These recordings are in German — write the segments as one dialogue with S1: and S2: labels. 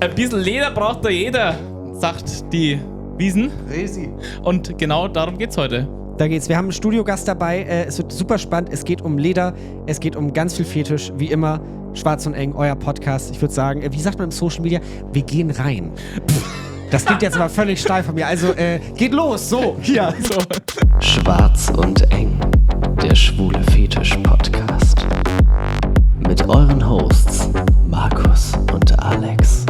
S1: Ein bisschen Leder braucht da jeder, sagt die Wiesen.
S2: Resi.
S1: Und genau darum geht's heute.
S2: Da geht's. Wir haben einen Studiogast dabei. Es wird super spannend. Es geht um Leder. Es geht um ganz viel Fetisch. Wie immer, Schwarz und Eng, euer Podcast. Ich würde sagen, wie sagt man im Social Media? Wir gehen rein. Das klingt jetzt aber völlig steil von mir. Also, geht los. So, hier. So.
S3: Schwarz und Eng, der schwule Fetisch-Podcast. Mit euren Hosts Markus und Alex.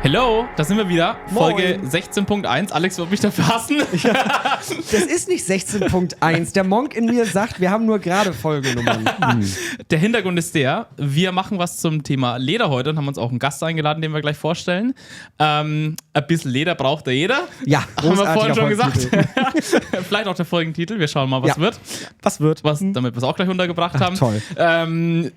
S1: Hello, da sind wir wieder.
S2: Moin.
S1: Folge 16.1. Alex wird mich dafür hassen.
S2: Ja, das ist nicht 16.1. Der Monk in mir sagt, wir haben nur gerade Folgenummern.
S1: Der Hintergrund ist der, wir machen was zum Thema Leder heute und haben uns auch einen Gast eingeladen, den wir gleich vorstellen. Ein bisschen Leder braucht da jeder.
S2: Ja,
S1: haben wir vorhin schon
S2: Folgentitel.
S1: gesagt. Vielleicht auch der Folgentitel. Wir schauen mal, was wird.
S2: Was wird?
S1: Damit wir es auch gleich untergebracht haben.
S2: Toll.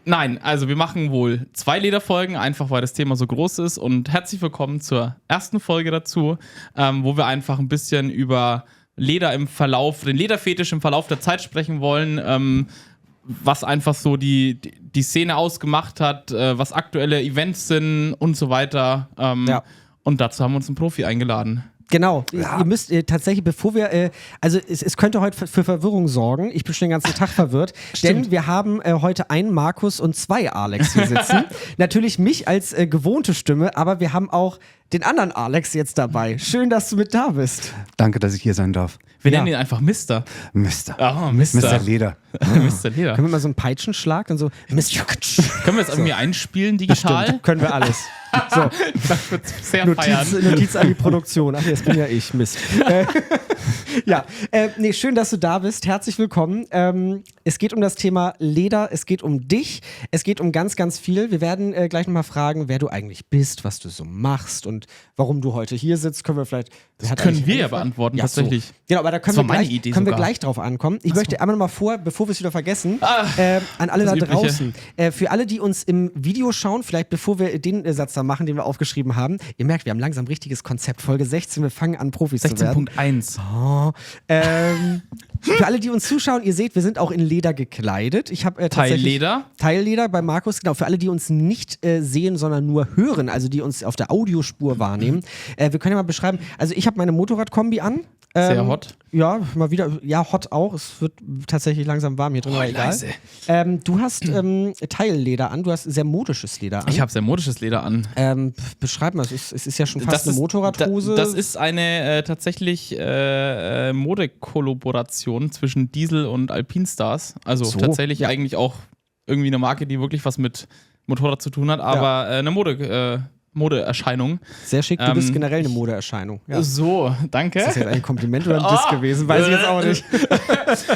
S1: Nein, also wir machen wohl 2 Lederfolgen, einfach weil das Thema so groß ist. Und herzlich willkommen zur ersten Folge dazu, wo wir einfach ein bisschen über Leder im Verlauf, den Lederfetisch im Verlauf der Zeit sprechen wollen, was einfach so die Szene ausgemacht hat, was aktuelle Events sind und so weiter.
S2: Ja.
S1: Und dazu haben wir uns einen Profi eingeladen.
S2: Genau,
S4: Ja.
S2: ihr müsst tatsächlich, bevor wir, also es könnte heute für Verwirrung sorgen, ich bin schon den ganzen Tag verwirrt, denn wir haben heute einen Markus und 2 Alex hier sitzen. Natürlich mich als gewohnte Stimme, aber wir haben auch den anderen Alex jetzt dabei. Schön, dass du mit da bist.
S4: Danke, dass ich hier sein darf.
S1: Wir
S2: Ja.
S1: nennen ihn einfach Mister.
S4: Mister.
S1: Ah,
S4: Mister Leder.
S1: Mr. Leder.
S2: Können wir mal so einen Peitschenschlag und so, Mr.
S1: Können wir es irgendwie einspielen digital?
S2: Stimmt, können wir alles. So,
S1: Das wird sehr feiern.
S2: Notiz an die Produktion. Ach, jetzt bin ja ich, Mist. Ja, nee, schön, dass du da bist. Herzlich willkommen. Es geht um das Thema Leder, es geht um dich, es geht um ganz, ganz viel. Wir werden gleich nochmal fragen, wer du eigentlich bist, was du so machst und warum du heute hier sitzt. Können wir vielleicht...
S1: Das können wir ja beantworten, tatsächlich.
S2: So. Genau, aber da können,
S1: Das
S2: wir
S1: war meine
S2: gleich,
S1: Idee
S2: können wir
S1: sogar.
S2: gleich drauf ankommen. Ich möchte einmal nochmal bevor wir es wieder vergessen, an alle
S1: das
S2: da
S1: Übliche.
S2: draußen, für alle, die uns im Video schauen, vielleicht bevor wir den Satz da machen, den wir aufgeschrieben haben, ihr merkt, wir haben langsam ein richtiges Konzept. Folge 16, wir fangen an, Profis zu werden.
S1: 16.1.
S2: Oh, für alle, die uns zuschauen, ihr seht, wir sind auch in Leder gekleidet. Ich habe tatsächlich Teilleder bei Markus. Genau, für alle, die uns nicht sehen, sondern nur hören, also die uns auf der Audiospur wahrnehmen. Wir können ja mal beschreiben, also ich habe meine Motorradkombi an.
S1: Sehr hot.
S2: Ja, mal wieder, ja, hot auch. Es wird tatsächlich langsam warm hier drin, aber egal.
S1: leise.
S2: Du hast Teilleder an, du hast sehr modisches Leder an.
S1: Ich habe sehr modisches Leder an.
S2: Beschreib mal, es ist ja schon fast eine
S1: ist-
S2: Motorradhose.
S1: Das ist eine tatsächlich Modekollaboration zwischen Diesel und Alpinestars. Also
S2: So,
S1: tatsächlich
S2: ja.
S1: eigentlich auch irgendwie eine Marke, die wirklich was mit Motorrad zu tun hat, aber eine Modeerscheinung.
S2: Sehr schick, du bist generell eine Modeerscheinung. Ja.
S1: So, danke.
S2: Ist das jetzt ein Kompliment oder ein Diss gewesen? Weiß ich jetzt auch nicht.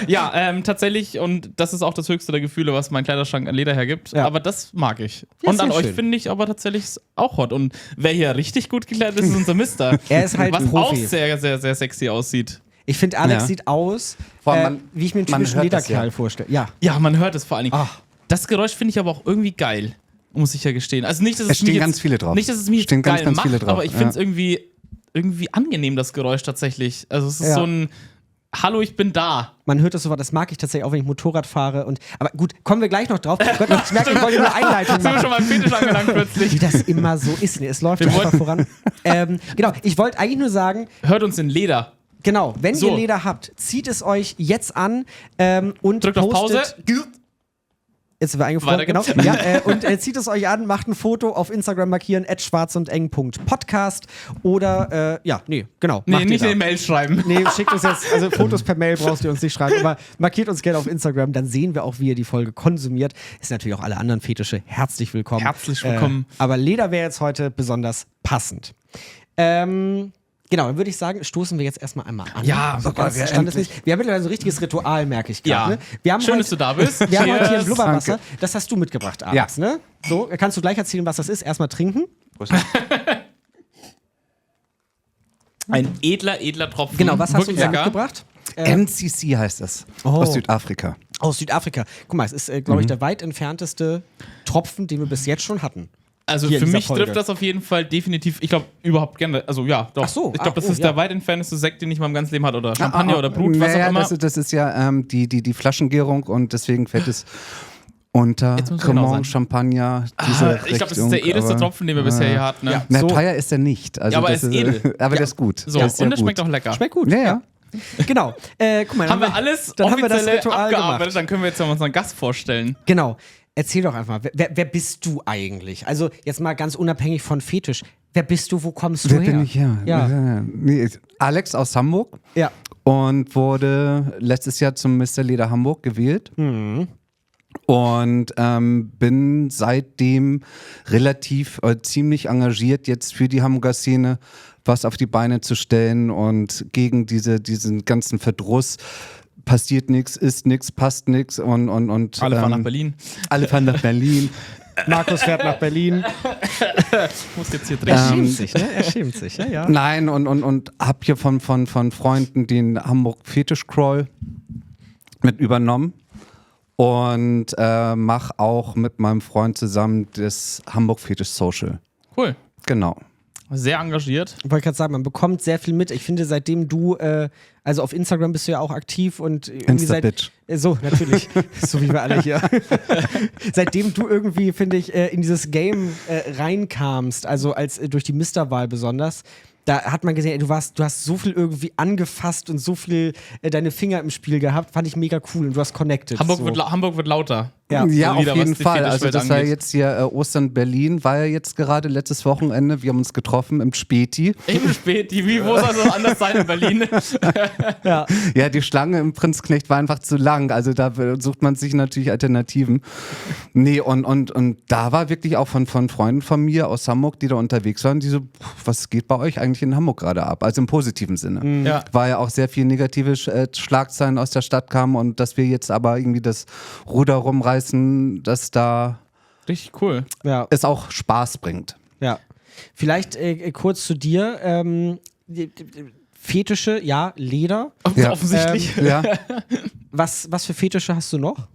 S1: Ja, tatsächlich, und das ist auch das höchste der Gefühle, was mein Kleiderschrank an Leder hergibt.
S2: Ja.
S1: Aber das mag ich.
S2: Ja,
S1: und an
S2: sehr
S1: euch
S2: schön.
S1: finde ich aber tatsächlich auch hot. Und wer hier richtig gut gekleidet ist, ist unser Mister.
S2: Er ist halt
S1: was
S2: ein Profi.
S1: auch sehr, sehr, sehr sexy aussieht.
S2: Ich finde, Alex
S4: Ja.
S2: sieht aus,
S4: Vor allem
S2: wie ich mir einen
S4: man
S2: typischen
S4: hört das
S2: Lederkerl
S4: ja.
S2: vorstelle. Ja.
S1: Ja, man hört es vor allen Dingen.
S2: Ach.
S1: Das Geräusch finde ich aber auch irgendwie geil, muss ich ja gestehen. Also nicht, dass
S4: Es
S1: es
S4: stehen
S1: mich jetzt,
S4: ganz viele drauf.
S1: Nicht, dass es mich
S4: Stehen
S1: jetzt
S4: ganz,
S1: geil
S4: ganz
S1: macht,
S4: viele drauf,
S1: aber ich finde es
S4: ja.
S1: irgendwie angenehm, das Geräusch tatsächlich. Also es ist
S2: Ja.
S1: so ein Hallo, ich bin da.
S2: Man hört das so, das mag ich tatsächlich auch, wenn ich Motorrad fahre. Aber gut, kommen wir gleich noch drauf. Gott, ich merke, ich wollte nur eine Einleitung
S1: Sind wir
S2: machen.
S1: schon beim Fetisch angelangt plötzlich.
S2: Wie das immer so ist. Nee, es läuft
S1: Wir
S2: ja einfach
S1: wollten-
S2: voran. Genau, ich wollte eigentlich nur sagen,
S1: Hört uns in Leder.
S2: genau, wenn
S1: So.
S2: ihr Leder habt, zieht es euch jetzt an und
S1: Drückt auf Pause.
S2: postet. Jetzt sind wir eingefroren,
S1: Weiter
S2: genau.
S1: geht's.
S2: Ja, und zieht es euch an, macht ein Foto auf Instagram markieren, @schwarzundeng.podcast oder, genau.
S1: Nee,
S2: macht ihr
S1: nicht in
S2: da.
S1: den Mail schreiben.
S2: Nee, schickt uns jetzt, also Fotos per Mail brauchst du uns nicht schreiben, aber markiert uns gerne auf Instagram, dann sehen wir auch, wie ihr die Folge konsumiert. Ist natürlich auch alle anderen Fetische herzlich willkommen.
S1: Herzlich willkommen.
S2: Aber Leder wäre jetzt heute besonders passend. Genau, dann würde ich sagen, stoßen wir jetzt erstmal einmal an.
S1: Ja,
S2: so ganz
S4: wir
S2: standesmäßig. Wir haben mittlerweile so ein richtiges Ritual, merke ich gerade.
S1: Ja.
S2: Ne? Wir haben
S1: Schön,
S2: heute,
S1: dass du da bist.
S2: Wir haben heute hier ein
S1: Cheers.
S2: Blubberwasser. Das hast du mitgebracht, Alex,
S4: Ja.
S2: ne? So, kannst du gleich erzählen, was das ist? Erstmal trinken.
S1: Ein edler Tropfen.
S2: Genau, was hast du
S1: Wirklich
S2: uns da
S1: lecker.
S2: mitgebracht?
S4: MCC heißt das. Aus Südafrika.
S2: Aus Südafrika. Guck mal, es ist, glaube ich, der weit entfernteste Tropfen, den wir bis jetzt schon hatten.
S1: Also
S2: Hier in
S1: für
S2: dieser
S1: mich
S2: Folge.
S1: trifft das auf jeden Fall definitiv, ich glaube überhaupt gerne, also ja, doch.
S2: Ach so,
S1: ich glaube, das ist
S2: ja.
S1: der weit entfernteste Sekt, den ich in meinem ganzen Leben hatte, oder Champagner oder Brut, was
S4: naja,
S1: auch immer.
S4: das ist ja die Flaschengärung und deswegen fällt es unter
S1: Jetzt muss man genau
S4: Cremant,
S1: sein.
S4: Champagner,
S1: Ich
S4: diese
S1: glaube, das ist der edelste Tropfen, den wir bisher hier hatten. Ne?
S2: Ja.
S4: Na,
S2: So-
S4: teuer ist er nicht. Also
S1: Ja, aber
S4: das
S1: er ist edel.
S4: Aber der ist gut.
S1: So,
S4: Der ist
S1: und
S4: sehr
S1: der schmeckt
S4: gut.
S1: auch lecker.
S2: Schmeckt gut.
S4: Ja.
S2: Genau. Guck mal,
S1: Haben wir alles
S2: dann haben wir das
S1: offiziell
S2: Ritual
S1: abgearbeitet,
S2: gemacht.
S1: dann können wir jetzt mal unseren Gast vorstellen.
S2: Genau. Erzähl doch einfach mal, wer bist du eigentlich? Also jetzt mal ganz unabhängig von Fetisch. Wer bist du, wo kommst du
S4: Wer
S2: her?
S4: bin ich her?
S2: Ja.
S4: Nee, Alex aus Hamburg
S2: Ja.
S4: und wurde letztes Jahr zum Mr. Leder Hamburg gewählt. Und bin seitdem relativ ziemlich engagiert jetzt für die Hamburger Szene was auf die Beine zu stellen und gegen diesen ganzen Verdruss. Passiert nichts, ist nichts, passt nichts und
S1: Alle fahren nach Berlin.
S4: Alle fahren nach Berlin.
S2: Markus fährt nach Berlin.
S1: Ich muss jetzt hier
S2: Er
S1: trinken.
S2: schämt sich, ne? Er schämt sich, ja.
S4: Nein, und hab hier von Freunden den Hamburg Fetisch Crawl mit übernommen und mach auch mit meinem Freund zusammen das Hamburg Fetisch Social.
S1: Cool.
S4: Genau.
S1: Sehr engagiert.
S2: Ich wollte gerade sagen, man bekommt sehr viel mit. Ich finde, seitdem du, also auf Instagram bist du ja auch aktiv und irgendwie
S4: Insta-Bitch.
S2: So, natürlich. So wie wir alle hier. Seitdem du irgendwie, finde ich, in dieses Game reinkamst, also als durch die Mister-Wahl besonders, da hat man gesehen, ey, du hast so viel irgendwie angefasst und so viel deine Finger im Spiel gehabt, fand ich mega cool und du hast connected.
S1: Hamburg,
S2: so.
S1: Hamburg wird lauter.
S2: Ja.
S4: Ja,
S1: So wieder,
S4: auf jeden
S1: was die
S4: Fall. Also
S1: Fetischwelt
S4: das war
S1: angeht.
S4: jetzt hier Ostern Berlin, war ja jetzt gerade letztes Wochenende. Wir haben uns getroffen im Späti.
S1: Eben spät, wie wo soll es anders sein in Berlin?
S2: Ja.
S4: Ja, die Schlange im Prinzknecht war einfach zu lang. Also da sucht man sich natürlich Alternativen. Nee, und da war wirklich auch von Freunden von mir aus Hamburg, die da unterwegs waren, die so, was geht bei euch eigentlich in Hamburg gerade ab? Also im positiven Sinne.
S1: Ja.
S4: War ja auch sehr viel negative Schlagzeilen aus der Stadt kamen und dass wir jetzt aber irgendwie das Ruder rumreißen, dass da
S1: Richtig cool.
S2: Ja.
S4: es auch Spaß bringt.
S2: Ja. Vielleicht kurz zu dir. Fetische, ja, Leder.
S4: Ja.
S1: Offensichtlich.
S4: Ja.
S2: Was für Fetische hast du noch?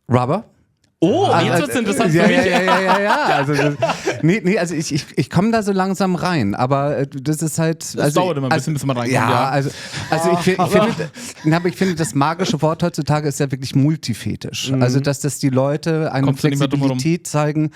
S4: Rubber?
S1: Oh, jetzt wird's interessant
S4: ja,
S1: für mich.
S4: Ja. Also, also ich komme da so langsam rein, aber das ist halt.
S1: Es dauert immer ein bisschen, bis man reinkommt, ja.
S4: Ja, also ich finde, das magische Wort heutzutage ist ja wirklich Multifetisch. Also, dass das die Leute eine
S1: Kommst du nicht mehr drum herum.
S4: Flexibilität zeigen,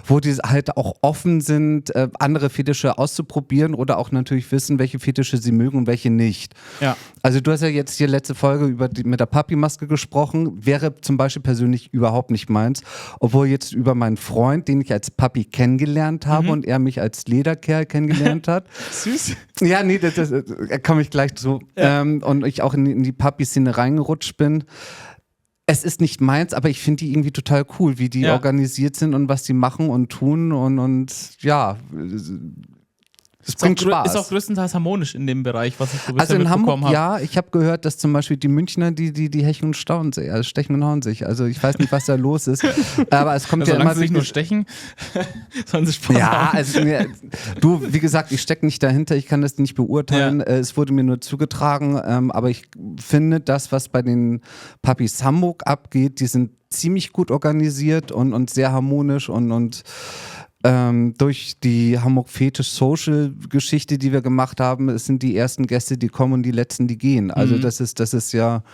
S4: wo die halt auch offen sind, andere Fetische auszuprobieren oder auch natürlich wissen, welche Fetische sie mögen und welche nicht.
S1: Ja.
S4: Also du hast ja jetzt hier letzte Folge mit der Papi-Maske gesprochen, wäre zum Beispiel persönlich überhaupt nicht meins, obwohl jetzt über meinen Freund, den ich als Papi kennengelernt habe und er mich als Lederkerl kennengelernt hat.
S1: Süß.
S4: Ja, nee, da komme ich gleich zu. Ja. Und ich auch in die Papi-Szene reingerutscht bin. Es ist nicht meins, aber ich finde die irgendwie total cool, wie die organisiert sind und was die machen und tun und ja, es bringt Spaß.
S1: Ist auch größtenteils harmonisch in dem Bereich, was ich so bisher
S4: Also in
S1: mitbekommen
S4: Hamburg,
S1: habe.
S4: ja, ich habe gehört, dass zum Beispiel die Münchner, die hechen und staunen sich, also stechen und hauen sich. Also ich weiß nicht, was da los ist, aber es kommt
S1: Also,
S4: ja
S1: solange
S4: immer
S1: sie nicht nur
S4: wirklich-
S1: stechen, sollen sie Spaß
S4: Ja,
S1: haben.
S4: also du, wie gesagt, ich stecke nicht dahinter, ich kann das nicht beurteilen.
S1: Ja.
S4: Es wurde mir nur zugetragen, aber ich finde, das, was bei den Papis Hamburg abgeht, die sind ziemlich gut organisiert und sehr harmonisch und durch die Hamburg Fetisch Social Geschichte, die wir gemacht haben, es sind die ersten Gäste, die kommen und die letzten, die gehen. Also das ist ja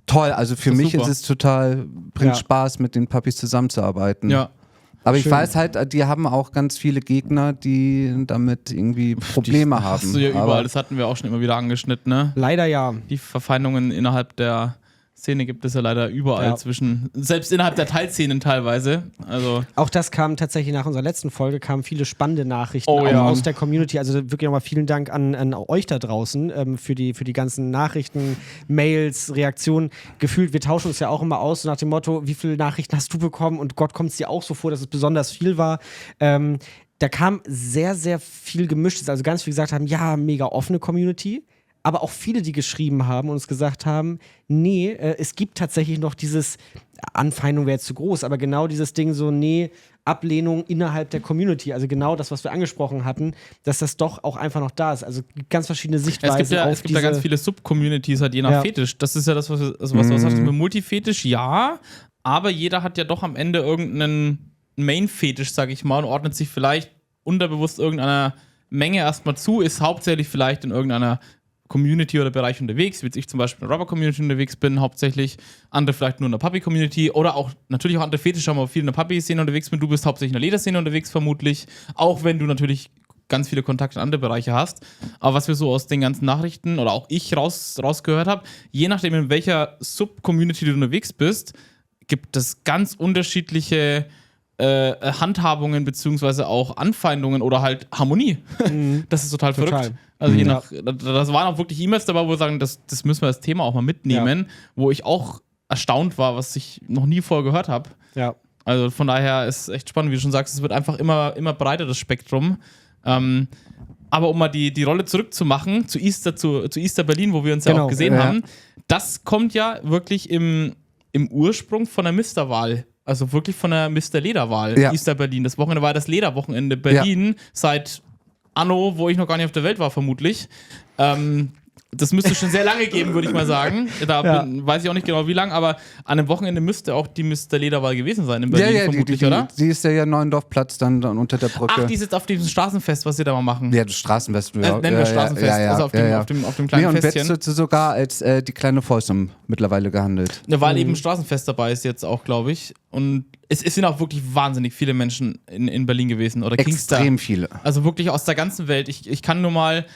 S4: toll. Also für
S1: Das ist
S4: mich
S1: super.
S4: ist es total, bringt
S2: Ja.
S4: Spaß, mit den Papis zusammenzuarbeiten.
S1: Ja.
S4: Aber ich
S2: Schön.
S4: weiß halt, die haben auch ganz viele Gegner, die damit irgendwie Probleme haben.
S1: Hast du ja
S4: Aber
S1: überall, das hatten wir auch schon immer wieder angeschnitten, ne?
S2: Leider ja.
S1: Die Verfeindungen innerhalb der Szene gibt es ja leider überall
S2: Ja.
S1: selbst innerhalb der Teilszenen teilweise. Also,
S2: Auch das kam tatsächlich nach unserer letzten Folge, kamen viele spannende Nachrichten
S1: Oh
S2: auch
S1: ja.
S2: aus der Community. Also wirklich nochmal vielen Dank an euch da draußen für die ganzen Nachrichten, Mails, Reaktionen. Gefühlt, wir tauschen uns ja auch immer aus, so nach dem Motto, wie viele Nachrichten hast du bekommen? Und Gott, kommt es dir auch so vor, dass es besonders viel war? Da kam sehr, sehr viel Gemischtes. Also ganz viele gesagt haben, ja, mega offene Community. Aber auch viele, die geschrieben haben und uns gesagt haben, nee, es gibt tatsächlich noch dieses, Anfeindung wäre jetzt zu groß, aber genau dieses Ding so, nee, Ablehnung innerhalb der Community, also genau das, was wir angesprochen hatten, dass das doch auch einfach noch da ist. Also es gibt ganz verschiedene Sichtweisen
S1: es gibt ja ganz viele Sub-Communities halt je nach
S2: Ja.
S1: Fetisch. Das ist ja das, was du sagst, mit Multifetisch, ja, aber jeder hat ja doch am Ende irgendeinen Main-Fetisch, sag ich mal, und ordnet sich vielleicht unterbewusst irgendeiner Menge erstmal zu, ist hauptsächlich vielleicht in irgendeiner Community oder Bereich unterwegs, wie jetzt ich zum Beispiel in der Rubber-Community unterwegs bin, hauptsächlich, andere vielleicht nur in der Puppy-Community oder auch natürlich auch andere Fetische, aber viel in der Puppy-Szene unterwegs bin. Du bist hauptsächlich in der Lederszene unterwegs vermutlich, auch wenn du natürlich ganz viele Kontakte in andere Bereiche hast. Aber was wir so aus den ganzen Nachrichten oder auch ich rausgehört habe, je nachdem in welcher Sub-Community du unterwegs bist, gibt es ganz unterschiedliche Handhabungen beziehungsweise auch Anfeindungen oder halt Harmonie. Das ist total verrückt. Also je nach, das waren auch wirklich E-Mails dabei, wo wir sagen, das müssen wir als Thema auch mal mitnehmen, wo ich auch erstaunt war, was ich noch nie vorher gehört habe.
S2: Ja.
S1: Also von daher ist echt spannend, wie du schon sagst, es wird einfach immer breiter, das Spektrum. Aber um mal die Rolle zurückzumachen, zu Easter Berlin, wo wir uns ja auch gesehen haben, das kommt ja wirklich im Ursprung von der Misterwahl. Also wirklich von der Mr. Lederwahl, Easter Berlin. Das Wochenende war das Lederwochenende Berlin seit Anno, wo ich noch gar nicht auf der Welt war, vermutlich. Das müsste schon sehr lange geben, würde ich mal sagen. Da weiß ich auch nicht genau, wie lang, aber an dem Wochenende müsste auch die Mr. Lederwahl gewesen sein in Berlin, vermutlich, oder?
S4: Die ist ja Neuendorfplatz dann unter der Brücke.
S1: Ach, die ist jetzt auf diesem Straßenfest, was sie da mal machen.
S4: Ja, das Straßenfest.
S1: Nennen wir Straßenfest, also auf dem kleinen Festchen.
S4: Und wird sogar als die kleine Fäusum mittlerweile gehandelt.
S1: Ja, weil eben Straßenfest dabei ist jetzt auch, glaube ich. Und es sind auch wirklich wahnsinnig viele Menschen in Berlin gewesen. Oder
S4: extrem viele.
S1: Also wirklich aus der ganzen Welt. Ich kann nur mal...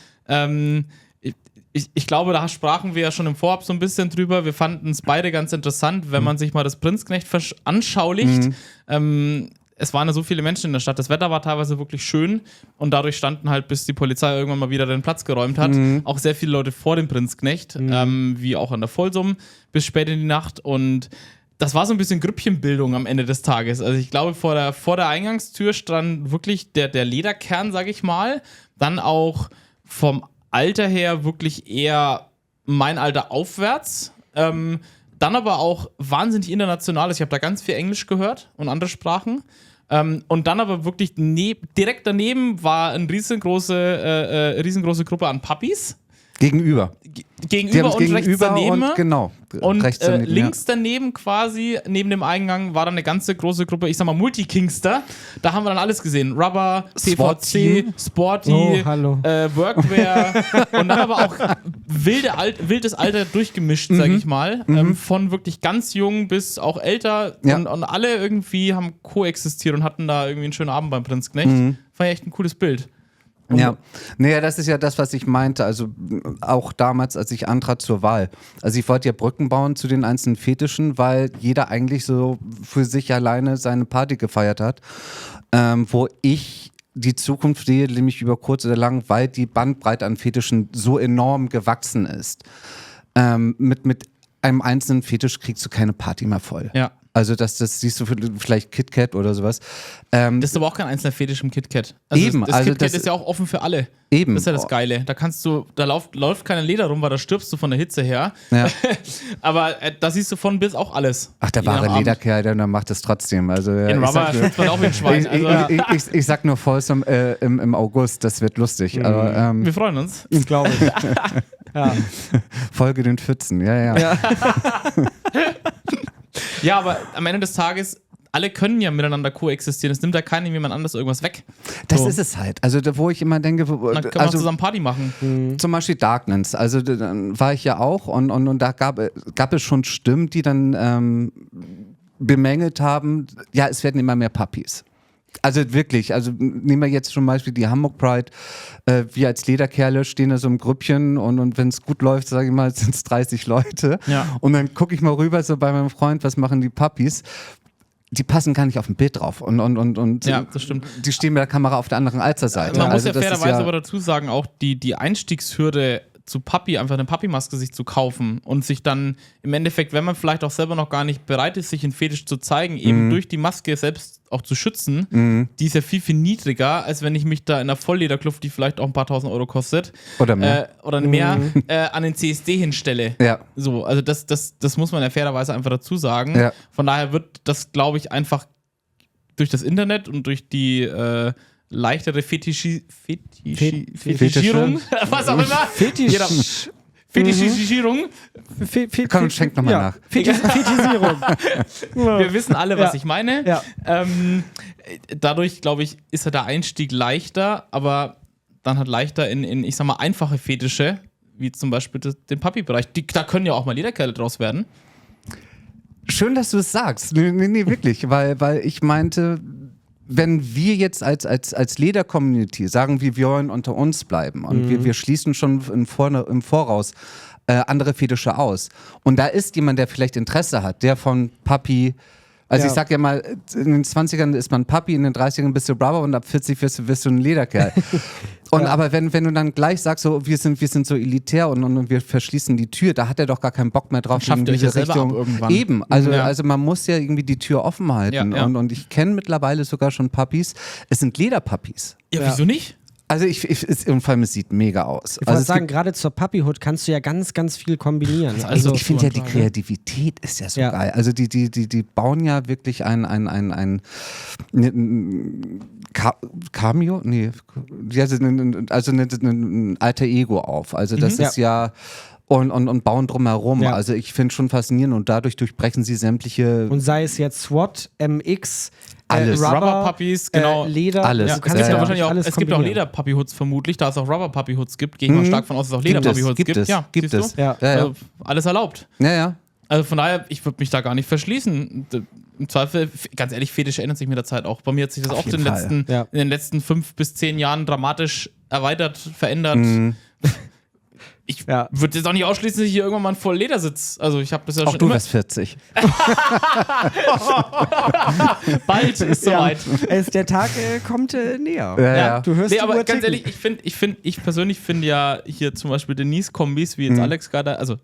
S1: Ich glaube, da sprachen wir ja schon im Vorab so ein bisschen drüber. Wir fanden es beide ganz interessant, wenn man sich mal das Prinzknecht anschaulicht. Es waren ja so viele Menschen in der Stadt. Das Wetter war teilweise wirklich schön und dadurch standen halt, bis die Polizei irgendwann mal wieder den Platz geräumt hat, auch sehr viele Leute vor dem Prinzknecht, wie auch an der Vollsum bis spät in die Nacht. Und das war so ein bisschen Grüppchenbildung am Ende des Tages. Also ich glaube, vor der Eingangstür stand wirklich der Lederkern, sag ich mal. Dann auch vom Alter her wirklich eher mein Alter aufwärts. Dann aber auch wahnsinnig international. Ich habe da ganz viel Englisch gehört und andere Sprachen. Und dann aber wirklich direkt daneben war eine riesengroße Gruppe an Puppies.
S4: Gegenüber und rechts daneben. Und genau.
S1: Und links daneben quasi, neben dem Eingang, war dann eine ganze große Gruppe, ich sag mal Multikingster. Da haben wir dann alles gesehen. Rubber, PVC, Sporty, Workwear und dann aber auch wildes Alter durchgemischt, sag ich mal. Von wirklich ganz jung bis auch älter. Und alle irgendwie haben koexistiert und hatten da irgendwie einen schönen Abend beim Prinzknecht. War echt ein cooles Bild.
S4: Ja, naja, das ist ja das, was ich meinte, also auch damals, als ich antrat zur Wahl. Also ich wollte ja Brücken bauen zu den einzelnen Fetischen, weil jeder eigentlich so für sich alleine seine Party gefeiert hat, wo ich die Zukunft sehe, nämlich über kurz oder lang, weil die Bandbreite an Fetischen so enorm gewachsen ist. Mit einem einzelnen Fetisch kriegst du keine Party mehr voll.
S1: Ja.
S4: Also das siehst du vielleicht KitKat oder sowas.
S1: Das ist aber auch kein einzelner Fetisch im KitKat. Also
S4: eben.
S1: Das KitKat ist ja auch offen für alle.
S4: Eben.
S1: Das ist ja das Geile. Da läuft keine Leder rum, weil da stirbst du von der Hitze her.
S4: Ja.
S1: Aber da siehst du von bis auch alles.
S4: Ach, der wahre Lederkerl, der macht es trotzdem. Also,
S1: in Rubber schwitzt man auch wie ein Schwein.
S4: Ich sag nur Folsom im August, das wird lustig. Aber,
S1: wir freuen uns.
S2: Glaube ich. Ja.
S4: Folge den Pfützen, ja.
S1: Ja, aber am Ende des Tages, alle können ja miteinander koexistieren. Es nimmt ja keinem jemand anders irgendwas weg.
S4: Das ist es halt. Also, wo ich immer denke,
S1: dann können wir zusammen Party machen.
S4: Zum Beispiel Darkness. Also, dann war ich ja auch und da gab es schon Stimmen, die dann bemängelt haben, ja, es werden immer mehr Puppies. Also wirklich, also nehmen wir jetzt zum Beispiel die Hamburg Pride, wir als Lederkerle stehen da so im Grüppchen und wenn es gut läuft, sage ich mal, sind es 30 Leute.
S1: Ja.
S4: Und dann gucke ich mal rüber so bei meinem Freund, was machen die Puppies? Die passen gar nicht auf ein Bild drauf und
S1: ja, das stimmt.
S4: Die stehen mit der Kamera auf der anderen Alzerseite.
S1: Man muss ja fairerweise aber dazu sagen, auch die Einstiegshürde zu Puppy, einfach eine Puppy-Maske sich zu kaufen und sich dann im Endeffekt, wenn man vielleicht auch selber noch gar nicht bereit ist, sich in Fetisch zu zeigen, eben durch die Maske selbst auch zu schützen, die ist ja viel, viel niedriger, als wenn ich mich da in einer Volllederkluft, die vielleicht auch ein paar tausend Euro kostet,
S4: oder mehr,
S1: an den CSD hinstelle.
S4: Ja.
S1: So, also das muss man ja fairerweise einfach dazu sagen.
S4: Ja.
S1: Von daher wird das, glaube ich, einfach durch das Internet und durch die leichtere Fetischierung, was auch immer. Fetischierung.
S4: Komm, schenk nochmal nach.
S2: Fetischierung.
S1: Wir wissen alle, was ich meine.
S2: Ja.
S1: Dadurch, glaube ich, ist der Einstieg leichter, aber dann halt leichter in, ich sag mal, einfache Fetische, wie zum Beispiel den Papi-Bereich. Da können ja auch mal Lederkerle draus werden.
S4: Schön, dass du es sagst. Nee, wirklich, weil ich meinte, wenn wir jetzt als Leder-Community sagen, wir wollen unter uns bleiben und wir schließen schon im Voraus andere Fetische aus. Und da ist jemand, der vielleicht Interesse hat, der von Papi, also ich sag ja mal, in den 20ern ist man Papi, in den 30ern bist du Brother und ab 40 wirst du ein Lederkerl. Und aber wenn du dann gleich sagst, so, wir sind so elitär und wir verschließen die Tür, da hat er doch gar keinen Bock mehr drauf.
S1: Schafft ihr euch ja selber ab irgendwann.
S4: Eben, also man muss ja irgendwie die Tür offen halten.
S1: Ja.
S4: Und ich kenne mittlerweile sogar schon Papis, es sind Lederpapis.
S1: Ja, wieso nicht?
S4: Also vor allem, es sieht mega aus.
S2: Ich wollte sagen, gerade zur Papi-Hood kannst du ja ganz, ganz viel kombinieren.
S1: Also
S4: ich finde ja, die Kreativität ist ja so geil. Also die bauen ja wirklich ein Cameo? Nee, also ein alter Ego auf. Also das ist ja und bauen drumherum. Ja. Also ich finde schon faszinierend und dadurch durchbrechen sie sämtliche...
S2: Und sei es jetzt SWAT, MX,
S4: alles.
S1: Rubber-Puppies, genau.
S2: Leder.
S4: Alles.
S1: Du kannst ja wahrscheinlich auch, es gibt auch Leder-Puppy-Hoods vermutlich, da es auch Rubber-Puppy-Hoods gibt. Gehe ich mal stark von aus, dass es auch Leder-Puppy-Hoods gibt.
S4: Ja, gibt es.
S2: Ja.
S1: Also, alles erlaubt.
S4: Ja.
S1: Also von daher, ich würde mich da gar nicht verschließen. Im Zweifel, ganz ehrlich, Fetisch ändert sich mit der Zeit auch. Bei mir hat sich das auch in den letzten 5 bis 10 Jahren dramatisch erweitert, verändert. Ich würde jetzt auch nicht ausschließen, dass ich hier irgendwann mal voll Leder sitze. Also ich habe das ja
S4: auch
S1: schon
S4: du
S1: immer...
S4: wirst 40.
S1: Bald ist soweit.
S2: Der Tag kommt näher.
S4: Ja.
S2: Du hörst
S1: aber ganz ehrlich, ich persönlich finde ja hier zum Beispiel Denise-Kombis, wie jetzt Alex gerade, also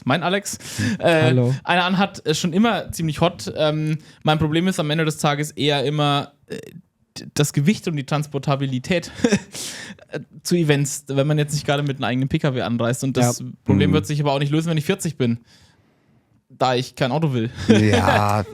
S1: mein Alex,
S2: Hallo.
S1: einer anhat, ist schon immer ziemlich hot. Mein Problem ist am Ende des Tages eher immer das Gewicht und die Transportabilität zu Events, wenn man jetzt nicht gerade mit einem eigenen PKW anreist. Und das Problem wird sich aber auch nicht lösen, wenn ich 40 bin, da ich kein Auto will.
S4: Ja.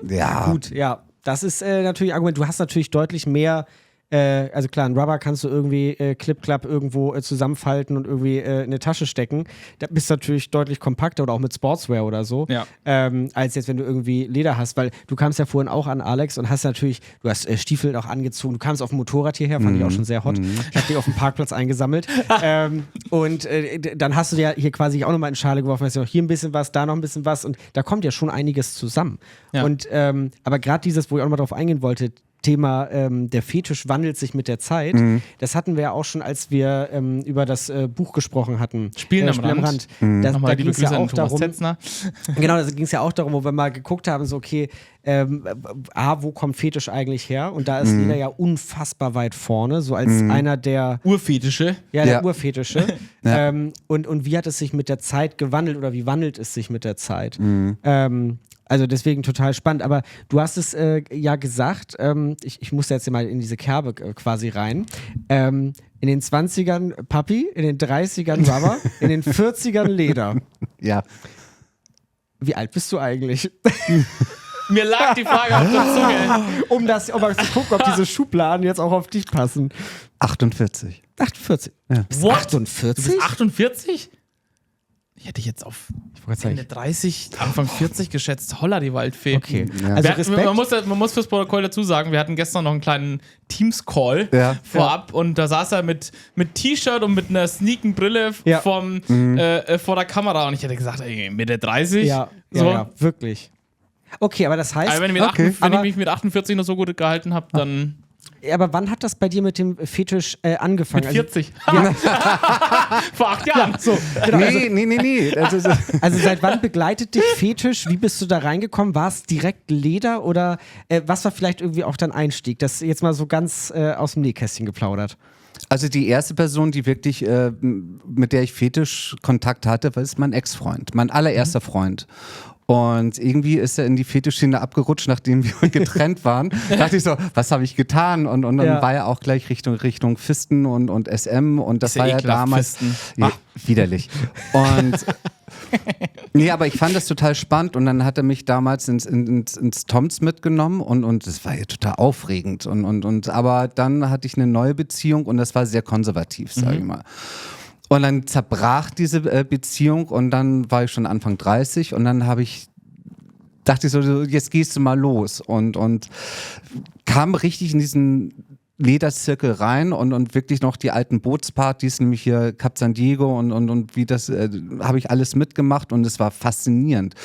S2: Gut, ja. Das ist natürlich ein Argument. Du hast natürlich deutlich mehr, also klar, ein Rubber kannst du irgendwie Clip-Clap irgendwo zusammenfalten und irgendwie in eine Tasche stecken. Da bist du natürlich deutlich kompakter oder auch mit Sportswear oder so, als jetzt, wenn du irgendwie Leder hast, weil du kamst ja vorhin auch an, Alex, und hast natürlich, du hast Stiefel auch angezogen, du kamst auf dem Motorrad hierher, fand ich auch schon sehr hot. Ich hab dich auf dem Parkplatz eingesammelt und dann hast du dir hier quasi auch nochmal in Schale geworfen, hast ja hier ein bisschen was, da noch ein bisschen was und da kommt ja schon einiges zusammen. Ja. Und aber gerade dieses, wo ich auch nochmal drauf eingehen wollte, Thema, der Fetisch wandelt sich mit der Zeit. Das hatten wir ja auch schon, als wir über das Buch gesprochen hatten.
S1: Spielen am Rand.
S2: Da ging es ja auch darum. Genau, da ging es ja auch darum, wo wir mal geguckt haben, so okay, wo kommt Fetisch eigentlich her? Und da ist Leder ja unfassbar weit vorne, so als einer der
S1: Urfetische.
S2: Ja, der Urfetische. Und wie hat es sich mit der Zeit gewandelt oder wie wandelt es sich mit der Zeit? Also deswegen total spannend. Aber du hast es ja gesagt, ich muss jetzt mal in diese Kerbe quasi rein. In den 20ern Papi, in den 30ern Rubber, in den 40ern Leder.
S4: Ja.
S2: Wie alt bist du eigentlich?
S1: Mir lag die Frage auf der Zunge.
S2: Um mal zu gucken, ob diese Schubladen jetzt auch auf dich passen.
S4: 48.
S2: 48.
S4: Ja.
S1: What?
S2: 48?
S1: Du bist 48? Ich hätte dich jetzt auf Ende 30, Anfang 40 geschätzt. Holla, die Waldfee.
S2: Okay.
S4: Ja.
S2: Also
S1: Respekt. Man muss fürs Protokoll dazu sagen, wir hatten gestern noch einen kleinen Teams-Call vorab und da saß er mit T-Shirt und mit einer sneaken Brille vor der Kamera und ich hätte gesagt, ey, Mitte 30.
S2: Ja, wirklich. Okay, aber das heißt...
S1: Also wenn ich mich mit 48 noch so gut gehalten habe, dann...
S2: Aber wann hat das bei dir mit dem Fetisch angefangen?
S1: Mit 40. Vor 8 Jahren.
S2: Ja, so, genau,
S4: Nee.
S2: Also seit wann begleitet dich Fetisch? Wie bist du da reingekommen? War es direkt Leder oder was war vielleicht irgendwie auch dein Einstieg? Das jetzt mal so ganz aus dem Nähkästchen geplaudert.
S4: Also die erste Person, die wirklich, mit der ich Fetisch-Kontakt hatte, war mein Ex-Freund, mein allererster Freund. Und irgendwie ist er in die Fetischschiene abgerutscht, nachdem wir getrennt waren. Da dachte ich so, was habe ich getan? Und dann war er auch gleich Richtung Fisten und SM. Und das war ja damals widerlich. Und nee, aber ich fand das total spannend. Und dann hat er mich damals ins Toms mitgenommen und das war ja total aufregend. Aber dann hatte ich eine neue Beziehung und das war sehr konservativ, sage ich mal. Und dann zerbrach diese Beziehung und dann war ich schon Anfang 30 und dann dachte ich so, jetzt gehst du mal los und kam richtig in diesen Lederzirkel rein und wirklich noch die alten Bootspartys, nämlich hier Cap San Diego und wie das, habe ich alles mitgemacht und es war faszinierend.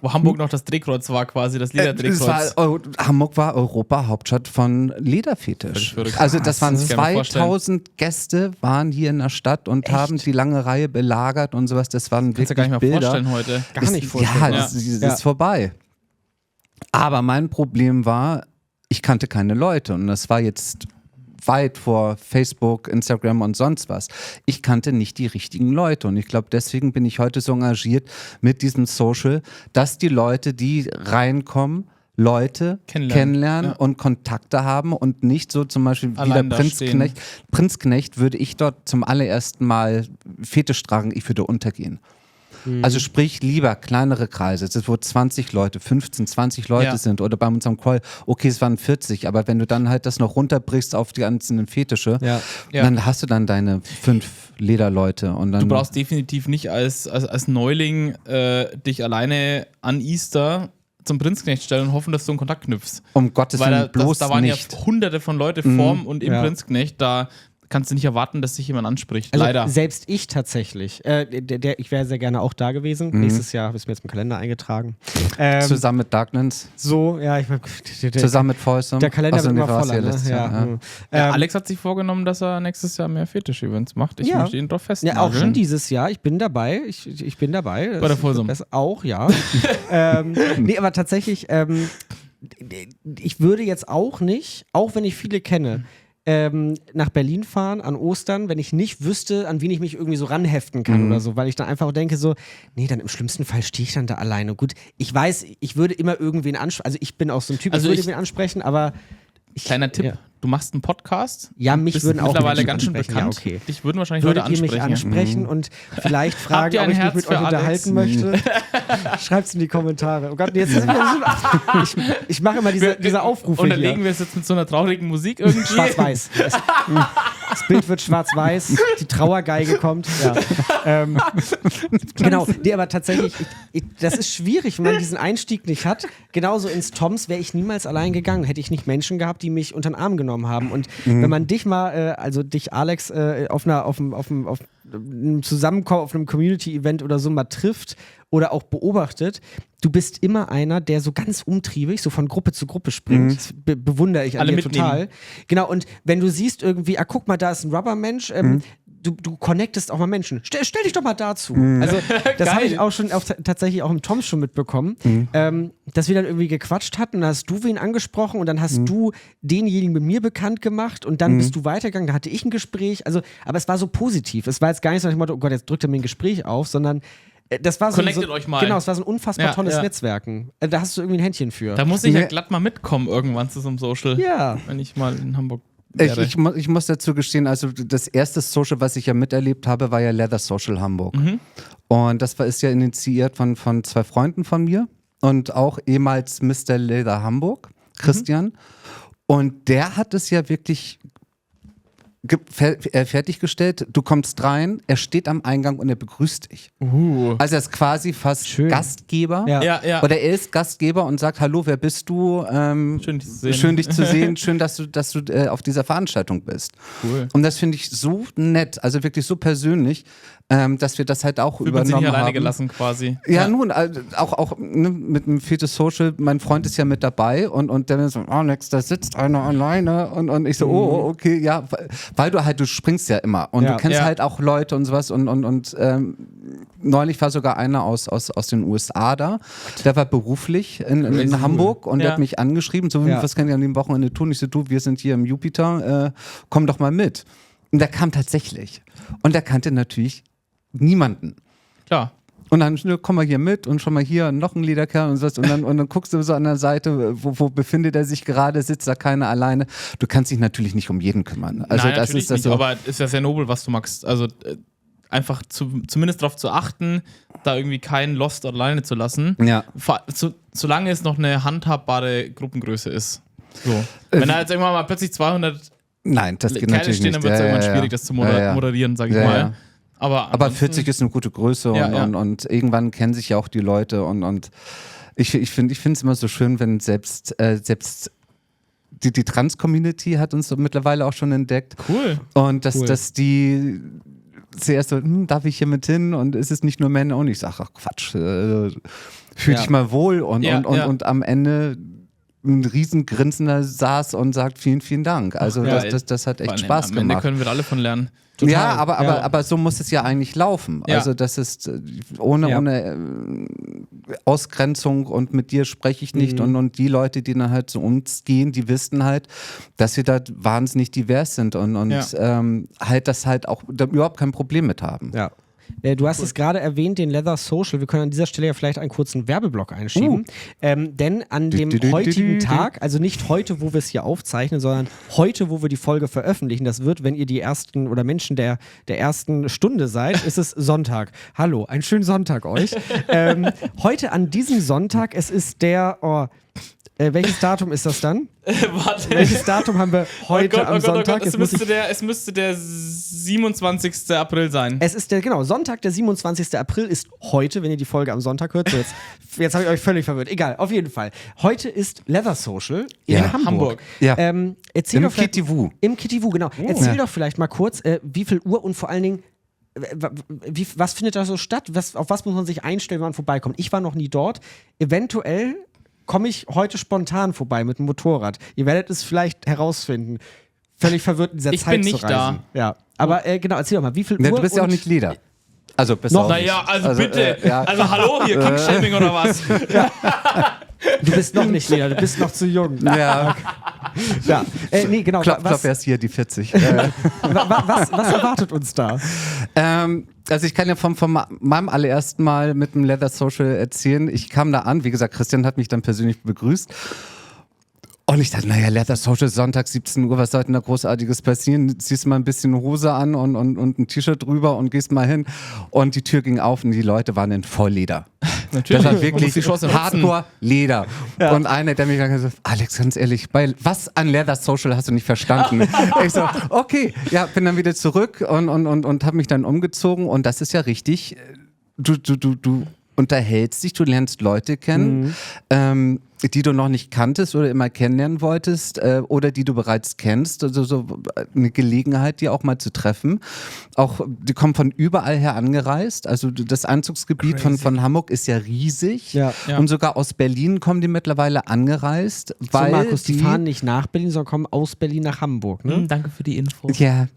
S1: Wo Hamburg noch das Drehkreuz war, quasi, das Lederdrehkreuz.
S4: Hamburg war Europa-Hauptstadt von Lederfetisch. Also das waren 2000 Gäste, waren hier in der Stadt und haben die lange Reihe belagert und sowas. Das waren
S1: Kannst du
S4: wirklich
S1: gar nicht mehr
S4: Bilder.
S1: vorstellen heute.
S2: Gar nicht vorstellen.
S4: Ja, das ist vorbei. Aber mein Problem war, ich kannte keine Leute und das war jetzt weit vor Facebook, Instagram und sonst was. Ich kannte nicht die richtigen Leute und ich glaube, deswegen bin ich heute so engagiert mit diesem Social, dass die Leute, die reinkommen, Leute kennenlernen und Kontakte haben und nicht so zum Beispiel
S1: allein
S4: wie der Prinzknecht. Prinzknecht würde ich dort zum allerersten Mal Fetisch tragen, ich würde untergehen. Also sprich lieber kleinere Kreise, wo 20 Leute, 15, 20 Leute sind oder bei unserem Call, okay, es waren 40, aber wenn du dann halt das noch runterbrichst auf die einzelnen Fetische, dann hast du dann deine 5 Lederleute. Und dann
S1: du brauchst definitiv nicht als Neuling dich alleine an Easter zum Prinzknecht stellen und hoffen, dass du einen Kontakt knüpfst.
S4: Um Gottes Willen, bloß
S1: da waren
S4: nicht.
S1: ja hunderte von Leute vorm und im Prinzknecht, da kannst du nicht erwarten, dass sich jemand anspricht.
S2: Also
S1: leider.
S2: Selbst ich tatsächlich. Ich wäre sehr gerne auch da gewesen. Nächstes Jahr habe ich es mir jetzt im Kalender eingetragen.
S4: Zusammen mit Darkness.
S2: So, ja,
S4: Zusammen mit Fäusem.
S2: Der Kalender wird immer voller. Ne?
S1: Alex hat sich vorgenommen, dass er nächstes Jahr mehr Fetisch-Events macht. Ich möchte ihn drauf festnageln.
S2: Ja, auch schon dieses Jahr. Ich bin dabei. Ich bin dabei.
S1: Bei der Fäusem.
S2: Auch, ja. Nee, aber tatsächlich, ich würde jetzt auch nicht, auch wenn ich viele kenne, nach Berlin fahren an Ostern, wenn ich nicht wüsste, an wen ich mich irgendwie so ranheften kann oder so, weil ich dann einfach denke so, nee, dann im schlimmsten Fall stehe ich dann da alleine. Gut, ich weiß, ich würde immer irgendwen ansprechen, also ich bin auch so ein Typ, ich würde wen ansprechen, aber
S1: kleiner Tipp, du machst einen Podcast.
S2: Ja, mich
S1: bist
S2: würden auch
S1: mittlerweile
S2: Menschen
S1: ganz schön
S2: ansprechen.
S1: bekannt.
S2: Ja, okay.
S1: Dich würden wahrscheinlich
S2: Würdet
S1: Leute
S2: ihr mich ansprechen und vielleicht fragen, ob ich mich mit euch unterhalten möchte? Schreibt es in die Kommentare. Oh Gott, jetzt ist wieder so, ich mache immer diese Aufrufe
S1: und dann
S2: hier.
S1: legen wir es jetzt mit so einer traurigen Musik irgendwie.
S2: Schwarz-Weiß. Das Bild wird schwarz-weiß, die Trauergeige kommt. Ja. Genau, nee, aber tatsächlich, das ist schwierig, wenn man diesen Einstieg nicht hat. Genauso ins Toms wäre ich niemals allein gegangen, hätte ich nicht Menschen gehabt, die mich unter den Arm genommen haben. Und wenn man dich mal, also dich, Alex, auf einem Zusammenkommen, auf einem Community-Event oder so mal trifft oder auch beobachtet, du bist immer einer, der so ganz umtriebig, so von Gruppe zu Gruppe springt. Das bewundere ich an dir total. Genau, und wenn du siehst irgendwie, guck mal, da ist ein Rubbermensch, du connectest auch mal Menschen. Stell dich doch mal dazu. Also das habe ich auch schon tatsächlich auch im Toms schon mitbekommen, dass wir dann irgendwie gequatscht hatten, dann hast du wen angesprochen und dann hast du denjenigen mit mir bekannt gemacht und dann bist du weitergegangen, da hatte ich ein Gespräch, also, aber es war so positiv. Es war jetzt gar nicht so nach dem Motto, oh Gott, jetzt drückt er mir ein Gespräch auf, sondern das war
S1: Connectet euch mal.
S2: Genau, es war so ein unfassbar tolles Netzwerken. Da hast du irgendwie ein Händchen für.
S1: Da muss ich ja glatt mal mitkommen irgendwann zu so einem Social.
S2: Ja.
S1: Wenn ich mal in Hamburg
S4: Ich muss dazu gestehen, also das erste Social, was ich ja miterlebt habe, war ja Leather Social Hamburg. Und das ist ja initiiert von 2 Freunden von mir und auch ehemals Mr. Leather Hamburg, Christian. Und der hat es ja wirklich fertiggestellt. Du kommst rein, er steht am Eingang und er begrüßt dich. Also er ist quasi fast Gastgeber.
S2: Ja.
S4: Oder er ist Gastgeber und sagt, hallo, wer bist du?
S1: Schön, dich zu sehen.
S4: Schön, dich zu sehen. Schön, dass du auf dieser Veranstaltung bist.
S1: Cool.
S4: Und das finde ich so nett, also wirklich so persönlich, dass wir das halt auch übernommen
S1: Sie nicht alleine
S4: haben.
S1: gelassen quasi.
S4: Ja, nun, auch mit dem Fetisch Social, mein Freund ist ja mit dabei und der so, Alex, da sitzt einer alleine und ich so, oh, okay, ja, weil du springst ja immer und du kennst halt auch Leute und sowas und neulich war sogar einer aus den USA da, der war beruflich in Hamburg und der hat mich angeschrieben, so, was kann ich an dem Wochenende tun? Ich so, du, wir sind hier im Jupiter, komm doch mal mit. Und der kam tatsächlich und der kannte natürlich niemanden.
S1: Klar.
S4: Und dann komm mal hier mit und schon mal hier noch ein Lederkerl und sowas und dann guckst du so an der Seite, wo befindet er sich gerade, sitzt da keiner alleine. Du kannst dich natürlich nicht um jeden kümmern. Also
S1: nein,
S4: das
S1: natürlich
S4: ist das
S1: nicht,
S4: so.
S1: aber ist ja sehr nobel, was du magst. Also einfach zumindest darauf zu achten, da irgendwie keinen Lost alleine zu lassen.
S4: Ja.
S1: Solange es noch eine handhabbare Gruppengröße ist. So. Wenn da jetzt irgendwann mal plötzlich 200
S4: Nein, das geht
S1: Kerle
S4: natürlich
S1: stehen,
S4: nicht.
S1: dann wird es irgendwann schwierig, das zu moderieren, sag ich mal.
S4: Ja. Aber 40 ist eine gute Größe und irgendwann kennen sich ja auch die Leute und ich finde es immer so schön, wenn selbst die Trans-Community hat uns so mittlerweile auch schon entdeckt.
S1: Cool.
S4: Und dass die zuerst so, darf ich hier mit hin? Und ist es nicht nur Männer? Und ich sage, ach Quatsch, fühl dich mal wohl. Und am Ende ein Riesengrinsender saß und sagt vielen, vielen Dank. Also das hat echt Spaß gemacht.
S1: Am Ende können wir alle von lernen.
S2: Total.
S4: Ja, aber so muss es ja eigentlich laufen.
S1: Ja.
S4: Also das ist ohne Ausgrenzung und mit dir spreche ich nicht und die Leute, die dann halt zu uns gehen, die wissen halt, dass wir da wahnsinnig divers sind und halt das halt auch da überhaupt kein Problem mit haben.
S2: Ja. Du hast es gerade erwähnt, den Leather Social. Wir können an dieser Stelle ja vielleicht einen kurzen Werbeblock einschieben. Denn an dem heutigen Tag, also nicht heute, wo wir es hier aufzeichnen, sondern heute, wo wir die Folge veröffentlichen, das wird, wenn ihr die ersten oder Menschen der ersten Stunde seid, ist es Sonntag. Hallo, einen schönen Sonntag euch. Heute an diesem Sonntag, es ist der... welches Datum ist das dann?
S1: Warte.
S2: Welches Datum haben wir heute am Sonntag?
S1: Es müsste der 27. April sein.
S2: Es ist Sonntag, der 27. April ist heute, wenn ihr die Folge am Sonntag hört. So jetzt habe ich euch völlig verwirrt. Egal, auf jeden Fall. Heute ist Leather Social in Hamburg.
S4: Ja.
S2: Erzähl
S4: Im Kitivu.
S2: Im Kitivu, genau. Erzähl doch vielleicht mal kurz, wie viel Uhr und vor allen Dingen, was findet da so statt? Auf was muss man sich einstellen, wenn man vorbeikommt? Ich war noch nie dort. Eventuell komme ich heute spontan vorbei mit dem Motorrad. Ihr werdet es vielleicht herausfinden. Völlig verwirrt in dieser
S1: Ich
S2: Zeit
S1: bin
S2: zu
S1: nicht
S2: reisen.
S1: da.
S2: Ja. Aber genau, erzähl doch mal, wie viel Uhr?
S4: Du bist ja auch nicht Leder. Also bis
S2: Noch.
S4: auf
S1: Naja, also bitte.
S4: ja.
S1: Also hallo, hier King-Shaming oder was?
S2: Du bist noch nicht Leder, du bist noch zu jung.
S4: Ja,
S2: Ja. Nee, genau.
S4: Klopp erst hier die 40.
S2: Was erwartet uns da?
S4: Also ich kann ja von meinem allerersten Mal mit dem Leather Social erzählen. Ich kam da an, wie gesagt, Christian hat mich dann persönlich begrüßt. Und ich dachte, naja, Leather Social, Sonntag, 17 Uhr, was soll denn da Großartiges passieren? Ziehst mal ein bisschen Hose an und ein T-Shirt drüber und gehst mal hin. Und die Tür ging auf und die Leute waren in Vollleder.
S1: Natürlich.
S4: Das war wirklich
S1: die Chance
S4: Hardcore-Leder. Ja. Und einer, der mir gesagt hat, Alex, ganz ehrlich, was an Leather Social hast du nicht verstanden? Ich so, okay, ja, bin dann wieder zurück und habe mich dann umgezogen. Und das ist ja richtig, du unterhältst dich, du lernst Leute kennen, die du noch nicht kanntest oder immer kennenlernen wolltest oder die du bereits kennst. Also so eine Gelegenheit, die auch mal zu treffen. Auch die kommen von überall her angereist. Also das Einzugsgebiet von Hamburg ist ja riesig.
S2: Ja.
S4: Und sogar aus Berlin kommen die mittlerweile angereist. Weil
S2: so, Markus, die fahren nicht nach Berlin, sondern kommen aus Berlin nach Hamburg. Ne?
S1: Danke für die Info.
S4: Ja.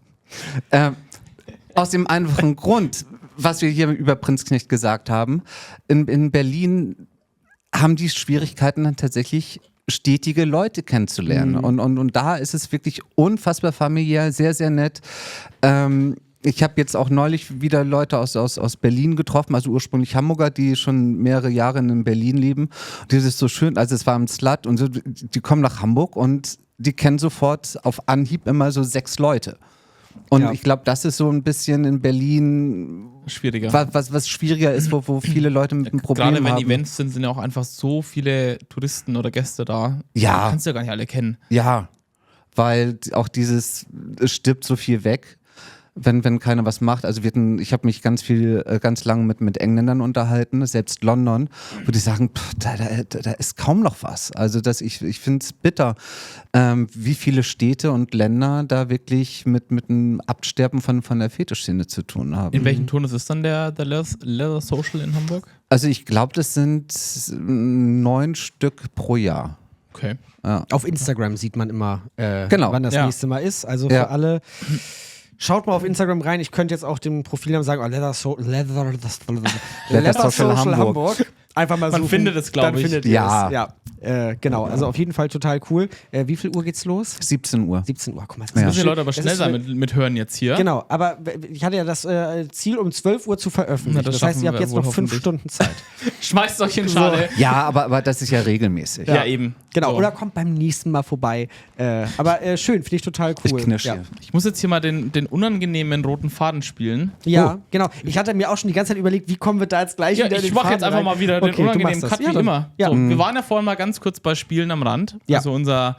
S4: Aus dem einfachen Grund, was wir hier über Prinzknecht gesagt haben, in Berlin haben die Schwierigkeiten dann tatsächlich stetige Leute kennenzulernen. Und da ist es wirklich unfassbar familiär, sehr, sehr nett. Ich habe jetzt auch neulich wieder Leute aus Berlin getroffen, also ursprünglich Hamburger, die schon mehrere Jahre in Berlin leben. Das ist so schön, also es war im Slut und so, die kommen nach Hamburg und die kennen sofort auf Anhieb immer so 6 Leute. Und ich glaube, das ist so ein bisschen in Berlin
S1: schwieriger.
S4: Was schwieriger ist, wo viele Leute mit einem Problem haben.
S1: Gerade wenn Events sind ja auch einfach so viele Touristen oder Gäste da.
S4: Ja.
S1: Die kannst du ja gar nicht alle kennen.
S4: Ja, weil auch es stirbt so viel weg, wenn keiner was macht. Also ich habe mich ganz lange mit Engländern unterhalten, selbst London, wo die sagen, da ist kaum noch was. Also ich finde es bitter, wie viele Städte und Länder da wirklich mit dem Absterben von der Fetischszene zu tun haben.
S1: In welchem Turnus ist dann der Leather Social in Hamburg?
S4: Also ich glaube, das sind 9 Stück pro Jahr.
S1: Okay.
S4: Ja.
S2: Auf Instagram sieht man immer,
S4: genau.
S2: wann das nächste Mal ist. Also für alle... Schaut mal auf Instagram rein. Ich könnte jetzt auch dem Profilnamen sagen, Leather Social Hamburg. Einfach mal suchen.
S1: Man findet es, glaube ich.
S2: Findet ihr es. Ja. Genau, also auf jeden Fall total cool. Wie viel Uhr geht's los?
S4: 17 Uhr.
S2: 17 Uhr, guck mal.
S1: Das müssen die Leute aber schnell sein mit Hören jetzt hier.
S2: Genau, aber ich hatte ja das Ziel, um 12 Uhr zu veröffentlichen. Das heißt, ihr habt jetzt noch 5 Stunden Zeit.
S1: Schmeißt euch in Schale.
S4: Ja, aber das ist ja regelmäßig.
S1: Ja, eben.
S2: Genau,
S1: so.
S2: Oder kommt beim nächsten Mal vorbei. Aber schön, finde ich total cool.
S4: Ich knirsch hier.
S1: Ich muss jetzt hier mal den unangenehmen roten Faden spielen.
S2: Ja, genau. Ich hatte mir auch schon die ganze Zeit überlegt, wie kommen wir da jetzt gleich wieder in den
S1: Ich mache
S2: Faden
S1: jetzt einfach
S2: rein.
S1: mal wieder den unangenehmen Cut wie immer.
S2: Ja.
S1: So, wir waren ja vorhin mal ganz kurz bei Spielen am Rand.
S2: Ja.
S1: Also unserer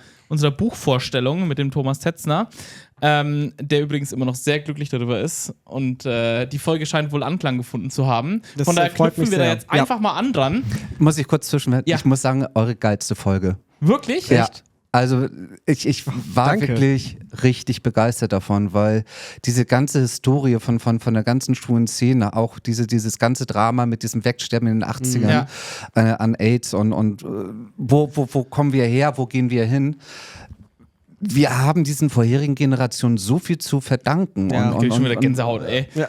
S1: Buchvorstellung mit dem Thomas Tetzner, der übrigens immer noch sehr glücklich darüber ist. Und die Folge scheint wohl Anklang gefunden zu haben.
S2: Das
S1: Von daher
S2: freut mich
S1: knüpfen wir da
S2: sehr.
S1: jetzt einfach mal an dran.
S4: Muss ich kurz zwischenwerfen?
S1: Ja.
S4: Ich muss sagen, eure geilste Folge.
S1: Wirklich?
S4: Ja.
S1: Echt?
S4: Also ich war
S2: Danke.
S4: wirklich richtig begeistert davon, weil diese ganze Historie von der ganzen schwulen Szene, auch dieses ganze Drama mit diesem Wegsterben in den 80ern an AIDS und wo kommen wir her, wo gehen wir hin? Wir haben diesen vorherigen Generationen so viel zu verdanken.
S2: Ja,
S1: Ich krieg schon wieder Gänsehaut, ey.
S2: Ja.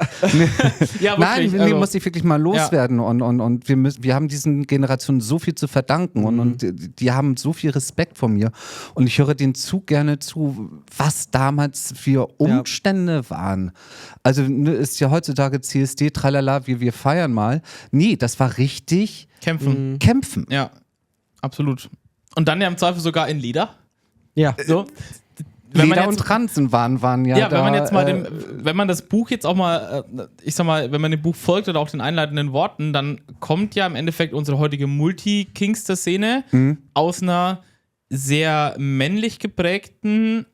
S1: Ja,
S4: Nein,
S1: wirklich,
S4: muss ich wirklich mal loswerden und wir haben diesen Generationen so viel zu verdanken und die haben so viel Respekt vor mir und ich höre denen zu gerne zu, was damals für Umstände waren. Also ist ja heutzutage CSD, tralala, wir feiern mal. Nee, das war richtig Kämpfen.
S1: Ja, absolut. Und dann ja im Zweifel sogar in Leder.
S2: Ja.
S1: So. Wenn man
S4: Leder
S1: jetzt-
S4: und Transen waren ja
S1: Ja,
S4: da.
S1: wenn man jetzt mal wenn man das Buch jetzt auch mal, ich sag mal, wenn man dem Buch folgt oder auch den einleitenden Worten, dann kommt ja im Endeffekt unsere heutige Multi-Kingster-Szene aus einer sehr männlich geprägten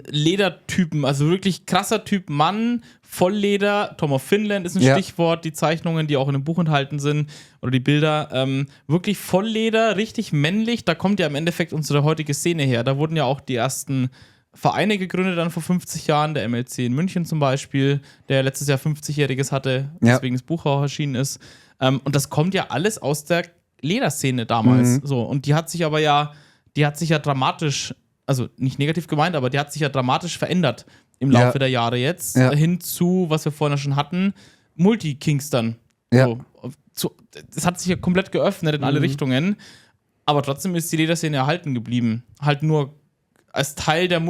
S1: Ledertypen, also wirklich krasser Typ Mann, Vollleder, Tom of Finland ist ein Stichwort, die Zeichnungen, die auch in dem Buch enthalten sind oder die Bilder, wirklich Vollleder, richtig männlich, da kommt ja im Endeffekt unsere heutige Szene her, da wurden ja auch die ersten Vereine gegründet dann vor 50 Jahren, der MLC in München zum Beispiel, der letztes Jahr 50-Jähriges hatte, deswegen das Buch auch erschienen ist. Und das kommt ja alles aus der Lederszene damals. So. Und die hat sich ja dramatisch, also nicht negativ gemeint, aber die hat sich ja dramatisch verändert im Laufe der Jahre jetzt, hin zu, was wir vorhin schon hatten, Multi-Kingstern.
S4: Ja.
S1: So, es hat sich ja komplett geöffnet in alle Richtungen, aber trotzdem ist die Lederszene erhalten geblieben. Halt nur als Teil der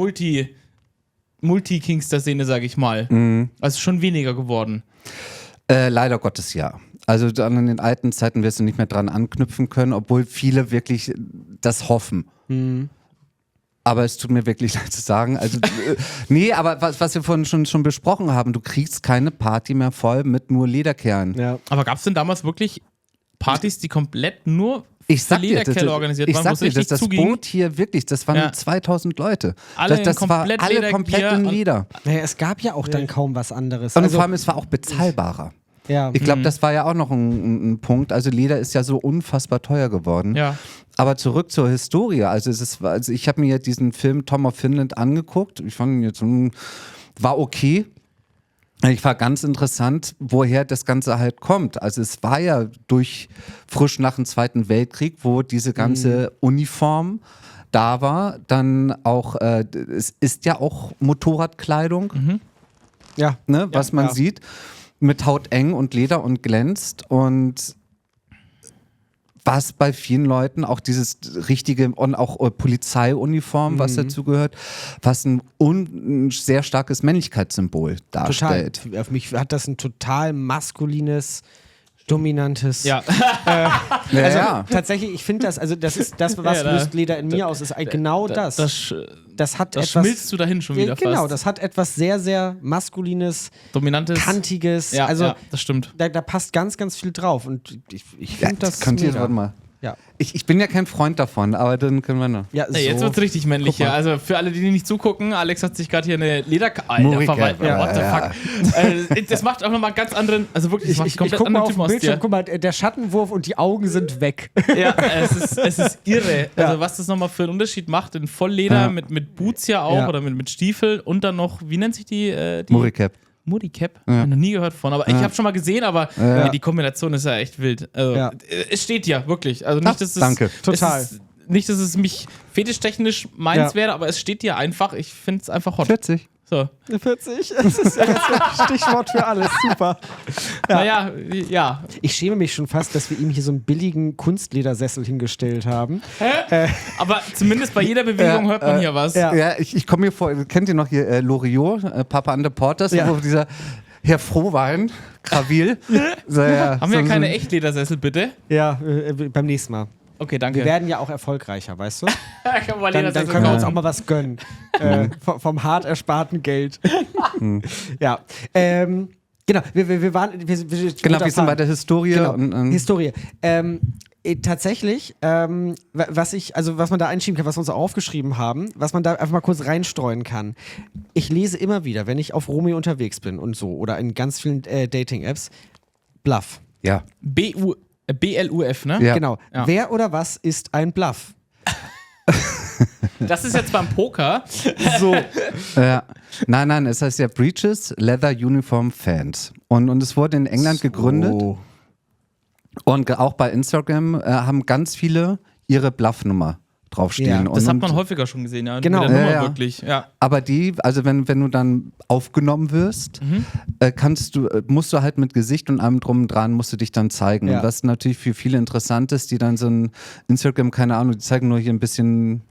S1: Multi-Kingster-Szene, sage ich mal. Also schon weniger geworden.
S4: Leider Gottes ja. Also dann in den alten Zeiten wirst du nicht mehr dran anknüpfen können, obwohl viele wirklich das hoffen. Aber es tut mir wirklich leid zu sagen. Also, nee, aber was wir vorhin schon besprochen haben, du kriegst keine Party mehr voll mit nur Lederkerlen.
S2: Ja.
S1: Aber gab es denn damals wirklich Partys, die komplett nur
S4: Ich sag
S1: für
S4: dir,
S1: Lederkerle organisiert
S4: ich
S1: waren,
S4: sag
S1: wo es
S4: dir,
S1: richtig
S4: das
S1: zuging?
S4: Boot hier wirklich, das waren 2000 Leute.
S1: Alle in
S4: das war
S1: komplett
S4: alle
S1: Ledergear
S4: komplett in
S1: und-
S4: Leder.
S2: Naja, es gab ja auch dann kaum was anderes.
S4: Und vor allem, es war auch bezahlbarer.
S2: ja.
S4: Ich glaube, das war ja auch noch ein Punkt. Also Leder ist ja so unfassbar teuer geworden.
S1: Ja.
S4: Aber zurück zur Historie. Also ich habe mir diesen Film Tom of Finland angeguckt. Ich fand ihn jetzt war okay. Ich war ganz interessant, woher das Ganze halt kommt. Also es war ja frisch nach dem Zweiten Weltkrieg, wo diese ganze Uniform da war. Dann auch, es ist ja auch Motorradkleidung,
S2: ja.
S4: ne, was man
S2: ja.
S4: sieht, mit Haut eng und Leder und glänzt und was bei vielen Leuten auch dieses richtige und auch Polizeiuniform, was dazu gehört, was ein sehr starkes Männlichkeitssymbol darstellt.
S2: Total. Auf mich hat das ein total maskulines, dominantes.
S1: Ja.
S4: Ja.
S2: Tatsächlich, ich finde das, also das ist das, was
S1: Ja, da-
S2: löst Leder in mir aus, ist genau das. Das hat
S1: Das
S2: etwas.
S1: schmilzt du dahin schon wieder
S2: Genau,
S1: fast.
S2: das hat etwas sehr, sehr maskulines,
S1: Dominantes.
S2: kantiges.
S1: Ja,
S2: also
S1: ja, das stimmt.
S2: da passt ganz, ganz viel drauf. Und ich
S4: Ja,
S2: finde das.
S4: könnt ihr,
S2: mega.
S4: warte mal.
S2: Ja.
S4: Ich bin ja kein Freund davon, aber dann können wir noch.
S2: Ja, so.
S1: Ey, jetzt wird's richtig männlich
S2: Guck mal.
S1: hier. Also für alle, die nicht zugucken, Alex hat sich gerade hier eine Alter,
S4: Murike,
S1: what the
S4: ja.
S1: fuck. Das macht auch nochmal einen ganz anderen, also wirklich, das macht
S2: Ich
S1: komplett
S2: guck mal
S1: anderen
S2: auf
S1: Typen
S2: den
S1: aus
S2: Bildschirm,
S1: dir.
S2: guck mal, der Schattenwurf und die Augen sind weg.
S1: Ja, es ist irre.
S2: Ja.
S1: Also was das nochmal für einen Unterschied macht in Vollleder,
S4: Ja.
S1: mit Boots ja auch
S2: Ja.
S1: oder mit Stiefel und dann noch, wie nennt sich die
S4: Muricap.
S1: Mudicap? Hab ich noch nie gehört von, aber ich habe schon mal gesehen, aber die Kombination ist ja echt wild. Also,
S2: Ja.
S1: es steht ja, wirklich. Also nicht, dass es,
S4: danke.
S2: Total.
S1: Nicht, dass es mich fetischtechnisch meins
S2: Ja.
S1: wäre, aber es steht dir einfach. Ich finde es einfach hot.
S4: 40.
S1: So.
S2: 40, das ist ja jetzt ein Stichwort für alles. Super.
S1: Naja, ja.
S2: Ich schäme mich schon fast, dass wir ihm hier so einen billigen Kunstledersessel hingestellt haben.
S1: Aber zumindest bei jeder Bewegung hört man hier was.
S2: ja.
S4: Ja, ich komme mir vor, kennt ihr noch hier Loriot, Papa and the Porters,
S2: Ja.
S4: wo dieser Herr Frohwein, Krawil. So, ja,
S1: Haben wir
S4: so-
S1: keine Echtledersessel, bitte?
S2: Ja, beim nächsten Mal.
S1: Okay, danke.
S2: Wir werden ja auch erfolgreicher, weißt du?
S1: Kann man
S2: Dann
S1: Ledersessel
S2: können wir uns
S1: kaufen.
S2: auch mal was gönnen. Vom hart ersparten Geld. Ja. Genau, wir waren.
S4: Genau, wir sind bei der Historie.
S2: Genau.
S4: Und,
S2: Historie. Tatsächlich, was man da einschieben kann, was wir uns auch aufgeschrieben haben, was man da einfach mal kurz reinstreuen kann. Ich lese immer wieder, wenn ich auf Romeo unterwegs bin und so, oder in ganz vielen Dating-Apps, Bluff.
S4: ja.
S1: BLUF, ne?
S4: Ja.
S2: Genau.
S1: Ja.
S2: Wer oder was ist ein Bluff?
S1: Das ist jetzt beim Poker.
S2: So.
S4: Nein, es heißt ja Breeches Leather Uniform Fans. Und es wurde in England gegründet. Und auch bei Instagram haben ganz viele ihre Bluffnummer draufstehen.
S2: Ja,
S1: Das hat
S4: und,
S1: man häufiger schon gesehen, ja.
S2: Genau.
S1: Mit der Nummer
S4: Ja.
S1: wirklich, ja.
S4: aber also wenn du dann aufgenommen wirst, musst du halt mit Gesicht und allem drum und dran musst du dich dann zeigen.
S2: Ja.
S4: Und was natürlich für viele interessant ist, die dann so ein Instagram, keine Ahnung, die zeigen nur hier ein bisschen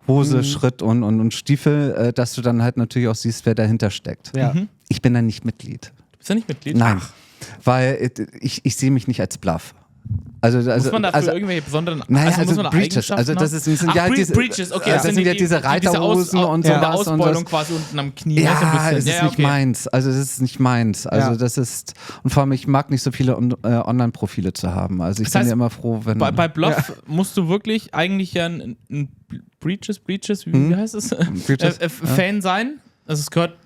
S4: Hose, Schritt und Stiefel, dass du dann halt natürlich auch siehst, wer dahinter steckt.
S2: Ja.
S4: Ich bin da nicht Mitglied.
S1: Du bist ja nicht Mitglied?
S4: Nein, weil ich sehe mich nicht als Bluff. Also,
S1: Muss man dafür irgendwelche besonderen
S4: naja,
S1: muss man da
S4: Breeches,
S1: Eigenschaften
S4: also das
S1: haben?
S4: sind ja diese,
S1: Breeches, okay,
S4: das sind ja diese Reiterhosen und
S1: so
S4: sowas
S1: eine
S4: und
S1: Ausbeulung
S4: das,
S1: quasi unten am Knie.
S4: ja,
S1: so ein bisschen.
S4: es ist
S1: Ja,
S4: nicht
S1: okay.
S4: meins. Also das ist nicht meins. Also
S2: Ja.
S4: das ist, und vor allem, ich mag nicht so viele Online-Profile zu haben. Also ich
S1: Das
S4: bin
S1: heißt,
S4: ja immer froh, wenn...
S1: Bei Bluff musst du wirklich eigentlich ja ein Breeches, wie heißt es?
S4: Breeches,
S1: Fan sein. Also es gehört.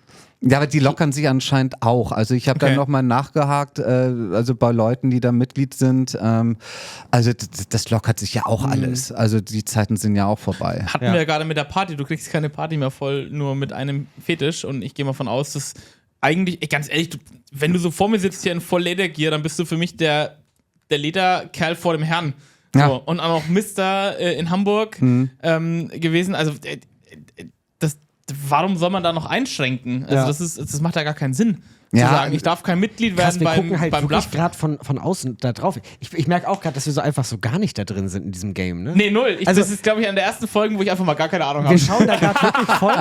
S4: Ja, aber die lockern sich anscheinend auch. Also ich habe
S1: Okay.
S4: dann nochmal nachgehakt, also bei Leuten, die da Mitglied sind. Also das lockert sich ja auch alles. Also die Zeiten sind ja auch vorbei.
S1: Hatten
S2: Ja.
S1: wir ja gerade mit der Party. Du kriegst keine Party mehr voll nur mit einem Fetisch. Und ich gehe mal von aus, dass eigentlich, ganz ehrlich, wenn du so vor mir sitzt hier in voll Ledergear, dann bist du für mich der Lederkerl vor dem Herrn. So.
S4: Ja.
S1: Und auch noch Mister in Hamburg gewesen. Also warum soll man da noch einschränken? Also
S2: Ja.
S1: das macht ja gar keinen Sinn. Zu
S4: Ja,
S1: sagen, ich darf kein Mitglied
S2: Krass,
S1: werden
S2: wir gucken halt
S1: beim
S2: wirklich
S1: Bluff.
S2: gerade von außen da drauf. Ich merke auch gerade, dass wir so einfach so gar nicht da drin sind in diesem Game, ne?
S1: Nee, null.
S2: Also-
S1: Das ist, glaube ich, eine der ersten Folgen, wo ich einfach mal gar keine Ahnung
S2: Wir
S1: habe.
S2: schauen da gerade wirklich voll.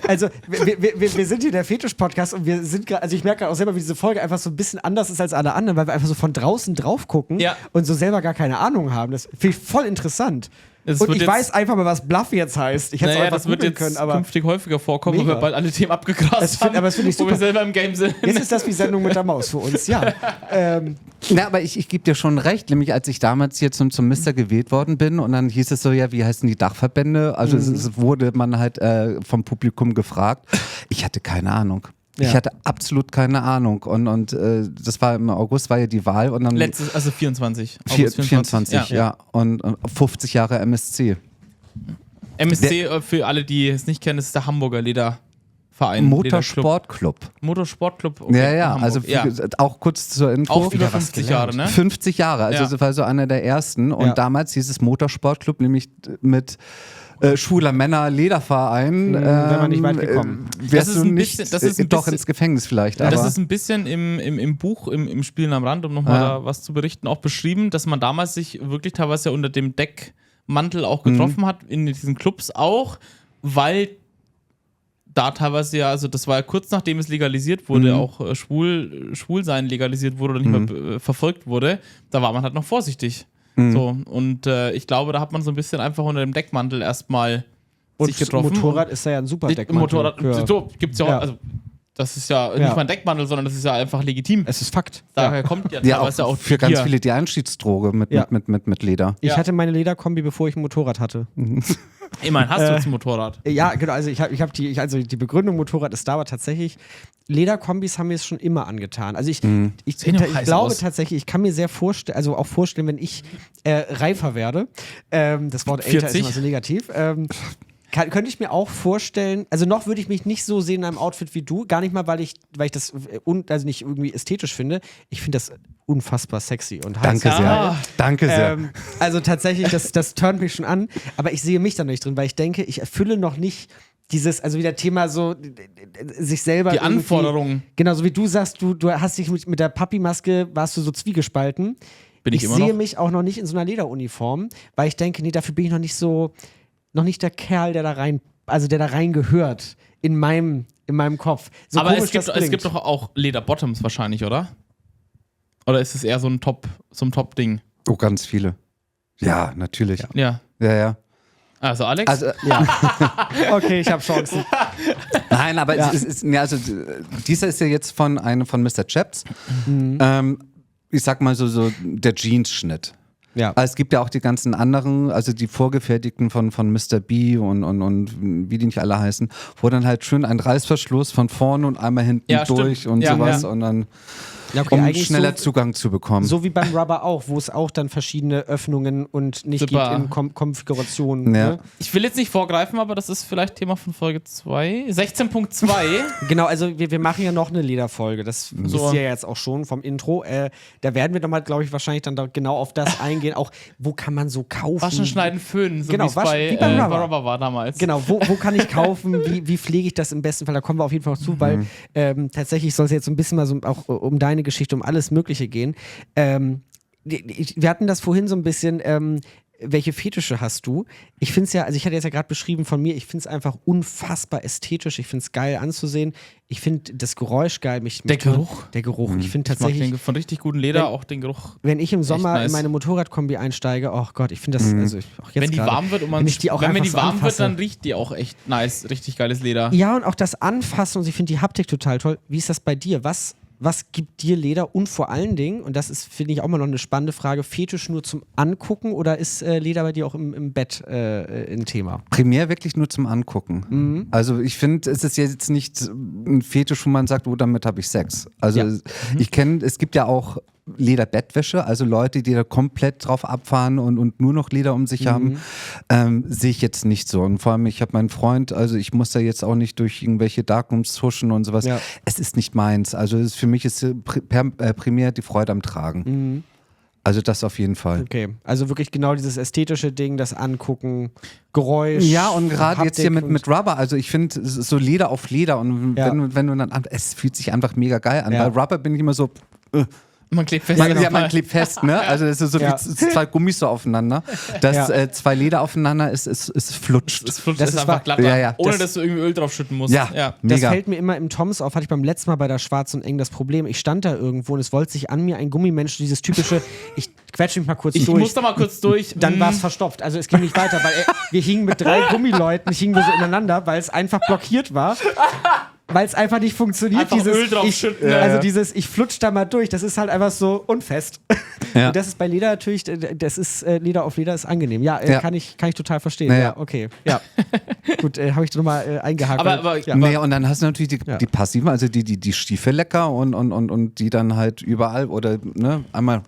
S2: Also, wir sind hier der Fetisch-Podcast und wir sind gerade, also ich merke gerade auch selber, wie diese Folge einfach so ein bisschen anders ist als alle anderen, weil wir einfach so von draußen drauf gucken
S1: Ja.
S2: und so selber gar keine Ahnung haben. Das finde ich voll interessant.
S1: Das
S2: Und
S1: wird
S2: ich
S1: jetzt-
S2: weiß einfach mal, was Bluff jetzt heißt. Ich hätte es auch
S1: Naja,
S2: einfach
S1: das wird
S2: googeln
S1: jetzt
S2: können, aber
S1: künftig häufiger vorkommen,
S2: Mega.
S1: weil wir bald alle Themen abgegrast haben,
S2: aber das finde ich
S1: wo wir
S2: super.
S1: selber im Game sind.
S2: jetzt ist das wie Sendung mit der Maus für uns, ja.
S4: Na, aber ich gebe dir schon recht, nämlich als ich damals hier zum Mister gewählt worden bin und dann hieß es so, ja, wie heißen die Dachverbände? Also es wurde man halt vom Publikum gefragt. Ich hatte keine Ahnung.
S2: Ja.
S4: Ich hatte absolut keine Ahnung und das war im August, war ja die Wahl und dann
S1: Also 24.
S4: vier-
S1: August
S4: 24, ja. Und 50 Jahre MSC.
S1: MSC, für alle, die es nicht kennen, ist der Hamburger Lederverein.
S4: Motorsportclub.
S1: Motorsportclub. Okay,
S4: Ja,
S1: in
S4: ja,
S1: Hamburg.
S4: also auch kurz zur Info.
S1: auch über
S2: wieder was
S1: 50 Jahre, ne?
S4: 50 Jahre, also
S1: Ja.
S4: das war so einer der ersten. Und
S2: Ja.
S4: damals hieß es Motorsportclub, nämlich mit schwuler Männer Lederverein.
S2: wäre man nicht weit gekommen.
S4: Wärst
S1: Das ist
S4: du
S1: ein
S4: nicht
S1: bisschen- das ist ein
S4: doch
S1: bisschen-
S4: ins Gefängnis vielleicht.
S1: Das
S4: aber
S1: ist ein bisschen im Buch, im Spielen am Rand, um nochmal da was zu berichten, auch beschrieben, dass man damals sich wirklich teilweise ja unter dem Deckmantel auch getroffen hat, in diesen Clubs auch, weil da teilweise ja, also das war ja kurz nachdem es legalisiert wurde, auch Schwulsein legalisiert wurde oder nicht mehr verfolgt wurde, da war man halt noch vorsichtig. So, und ich glaube, da hat man so ein bisschen einfach unter dem Deckmantel erstmal sich getroffen.
S2: Motorrad ist da ja ein super
S1: Und
S2: Deckmantel.
S1: Motorrad,
S2: für-
S1: so gibt's ja auch,
S2: Ja.
S1: also das ist ja
S2: Ja.
S1: nicht mal ein Deckmantel, sondern das ist ja einfach legitim.
S2: Es ist Fakt.
S1: Daher kommt ja
S4: ja,
S1: teilweise
S4: auch
S1: auch
S4: für ganz
S1: hier.
S4: viele die Einstiegsdroge mit
S2: Ja.
S4: Leder.
S2: Ich
S1: Ja.
S2: hatte meine Lederkombi, bevor ich ein Motorrad hatte.
S1: Immerhin hast du jetzt ein Motorrad.
S2: Ja, genau. Also die Begründung Motorrad ist da, aber tatsächlich Lederkombis haben mir es schon immer angetan. Also ich
S1: Sehen auch heiß
S2: glaube
S1: aus.
S2: tatsächlich, ich kann mir sehr vorstellen, also auch vorstellen, wenn ich reifer werde. Das Wort älter
S1: 40?
S2: ist immer so negativ. Könnte ich mir auch vorstellen, also noch würde ich mich nicht so sehen in einem Outfit wie du, gar nicht mal, weil ich das also nicht irgendwie ästhetisch finde. Ich finde das unfassbar sexy und heiß.
S4: Danke
S1: Ah.
S4: sehr. Danke sehr.
S2: Also tatsächlich, das turnt mich schon an, aber ich sehe mich da nicht drin, weil ich denke, ich erfülle noch nicht dieses, also wieder Thema so, sich selber
S1: Die
S2: irgendwie-
S1: Anforderungen.
S2: Genau, so wie du sagst, du hast dich mit der Papi-Maske, warst du so zwiegespalten.
S1: Bin ich immer
S2: sehe
S1: noch.
S2: mich auch noch nicht in so einer Lederuniform, weil ich denke, nee, dafür bin ich noch nicht der Kerl, der da rein gehört in meinem Kopf. So
S1: Aber
S2: komisch das
S1: es
S2: klingt.
S1: gibt doch auch Lederbottoms wahrscheinlich, oder? Oder ist es eher so ein Top-Ding?
S4: Oh, ganz viele. Ja, natürlich.
S1: Ja.
S4: Ja.
S1: Also Alex?
S4: Also,
S2: Okay, ich habe Chancen.
S4: nein, aber
S2: Ja.
S4: es ist, ja, also dieser ist ja jetzt von Mr. Chaps. Ich sag mal so der Jeans-Schnitt.
S2: Ja.
S4: Aber es gibt ja auch die ganzen anderen, also die vorgefertigten von Mr. B und wie die nicht alle heißen, wo dann halt schön ein Reißverschluss von vorne und einmal hinten
S1: Ja, stimmt.
S4: durch und
S1: Ja,
S4: sowas
S1: ja.
S4: und dann
S2: Ja, okay,
S4: um
S2: eigentlich
S4: schneller Zugang zu bekommen.
S2: So wie beim Rubber auch, wo es auch dann verschiedene Öffnungen und nicht
S1: Super.
S2: gibt in Konfigurationen.
S4: Ja.
S2: Ne?
S1: Ich will jetzt nicht vorgreifen, aber das ist vielleicht Thema von Folge 2. 16.2.
S2: Genau, also wir machen ja noch eine Lederfolge, das wisst ihr ja jetzt auch schon vom Intro. Da werden wir nochmal, glaube ich, wahrscheinlich dann da genau auf das eingehen, auch wo kann man so kaufen.
S1: Waschen, schneiden, föhnen, so
S2: Genau,
S1: wie es bei
S2: wie beim Rubber.
S1: Rubber war damals.
S2: Genau, wo kann ich kaufen, wie pflege ich das im besten Fall, da kommen wir auf jeden Fall noch zu, weil tatsächlich soll es jetzt so ein bisschen mal so auch um deine Geschichte, um alles Mögliche gehen. Wir hatten das vorhin so ein bisschen, welche Fetische hast du? Ich finde es ja, also ich hatte jetzt ja gerade beschrieben von mir, ich finde es einfach unfassbar ästhetisch, ich finde es geil anzusehen, ich finde das Geräusch geil.
S1: Der Geruch.
S2: Der Geruch, ich finde
S1: Ich mag
S2: tatsächlich,
S1: den von richtig gutem Leder auch den Geruch.
S2: wenn ich im Sommer
S1: nice.
S2: in meine Motorradkombi einsteige, oh Gott, ich finde das, also auch jetzt
S1: Wenn die
S2: gerade,
S1: warm wird und man
S2: wenn ich die auch
S1: wenn
S2: einfach
S1: die
S2: so
S1: warm
S2: anfasse.
S1: wird, dann riecht die auch echt nice, richtig geiles Leder.
S2: Ja, und auch das Anfassen und ich finde die Haptik total toll. Wie ist das bei dir? Was gibt dir Leder und vor allen Dingen, und das ist, finde ich, auch mal noch eine spannende Frage, Fetisch nur zum Angucken oder ist Leder bei dir auch im Bett ein Thema?
S4: Primär wirklich nur zum Angucken. Also ich finde, es ist jetzt nicht ein Fetisch, wo man sagt, oh, damit habe ich Sex. Also ich kenne, es gibt ja auch Lederbettwäsche, also Leute, die da komplett drauf abfahren und nur noch Leder um sich haben, sehe ich jetzt nicht so. Und vor allem, ich habe meinen Freund, also ich muss da jetzt auch nicht durch irgendwelche Darkrooms huschen und sowas.
S2: Ja.
S4: Es ist nicht meins. Also für mich ist primär die Freude am Tragen. Also das auf jeden Fall.
S2: Okay, also wirklich genau dieses ästhetische Ding, das Angucken, Geräusch.
S4: Ja, und gerade jetzt hier
S2: Haptik
S4: mit Rubber, also ich finde so Leder auf Leder und wenn du dann, es fühlt sich einfach mega geil an.
S2: Ja.
S4: Bei Rubber bin ich immer so,
S1: Man klebt fest.
S4: man klebt fest, ne? Also das ist so
S2: Ja.
S4: wie zwei Gummis so aufeinander. Das
S2: Ja.
S4: zwei Leder aufeinander es flutscht.
S1: Das flutscht
S2: Das
S1: ist
S2: ist
S1: einfach
S2: wahr.
S1: glatter,
S4: Ja, ja.
S1: ohne
S4: Das-
S1: dass du irgendwie Öl drauf schütten musst.
S4: Ja.
S2: Das
S4: Mega.
S2: fällt mir immer im Toms auf, hatte ich beim letzten Mal bei der Schwarz und Eng das Problem. Ich stand da irgendwo und es wollte sich an mir ein Gummimensch, dieses typische, ich quetsche mich mal kurz
S1: Ich
S2: durch.
S1: muss da mal kurz durch.
S2: Dann war es verstopft. Also es ging nicht weiter, weil wir hingen mit 3 Gummileuten, hingen wir so ineinander, weil es einfach blockiert war. Weil es einfach nicht funktioniert.
S1: Einfach Öl drauf schütten, ja.
S2: Also dieses, ich flutsch da mal durch, das ist halt einfach so unfest.
S4: Ja.
S2: Und das ist bei Leder natürlich, das ist Leder auf Leder ist angenehm. Ja,
S4: Ja.
S2: Kann ich total verstehen.
S4: Ja,
S2: Ja,
S4: ja.
S2: okay. Ja. Gut, habe ich nochmal eingehakt.
S1: Aber
S2: ja.
S4: Naja, und dann hast du natürlich
S2: Ja.
S4: die passiven, also die Stiefelecker und die dann halt überall oder ne, einmal.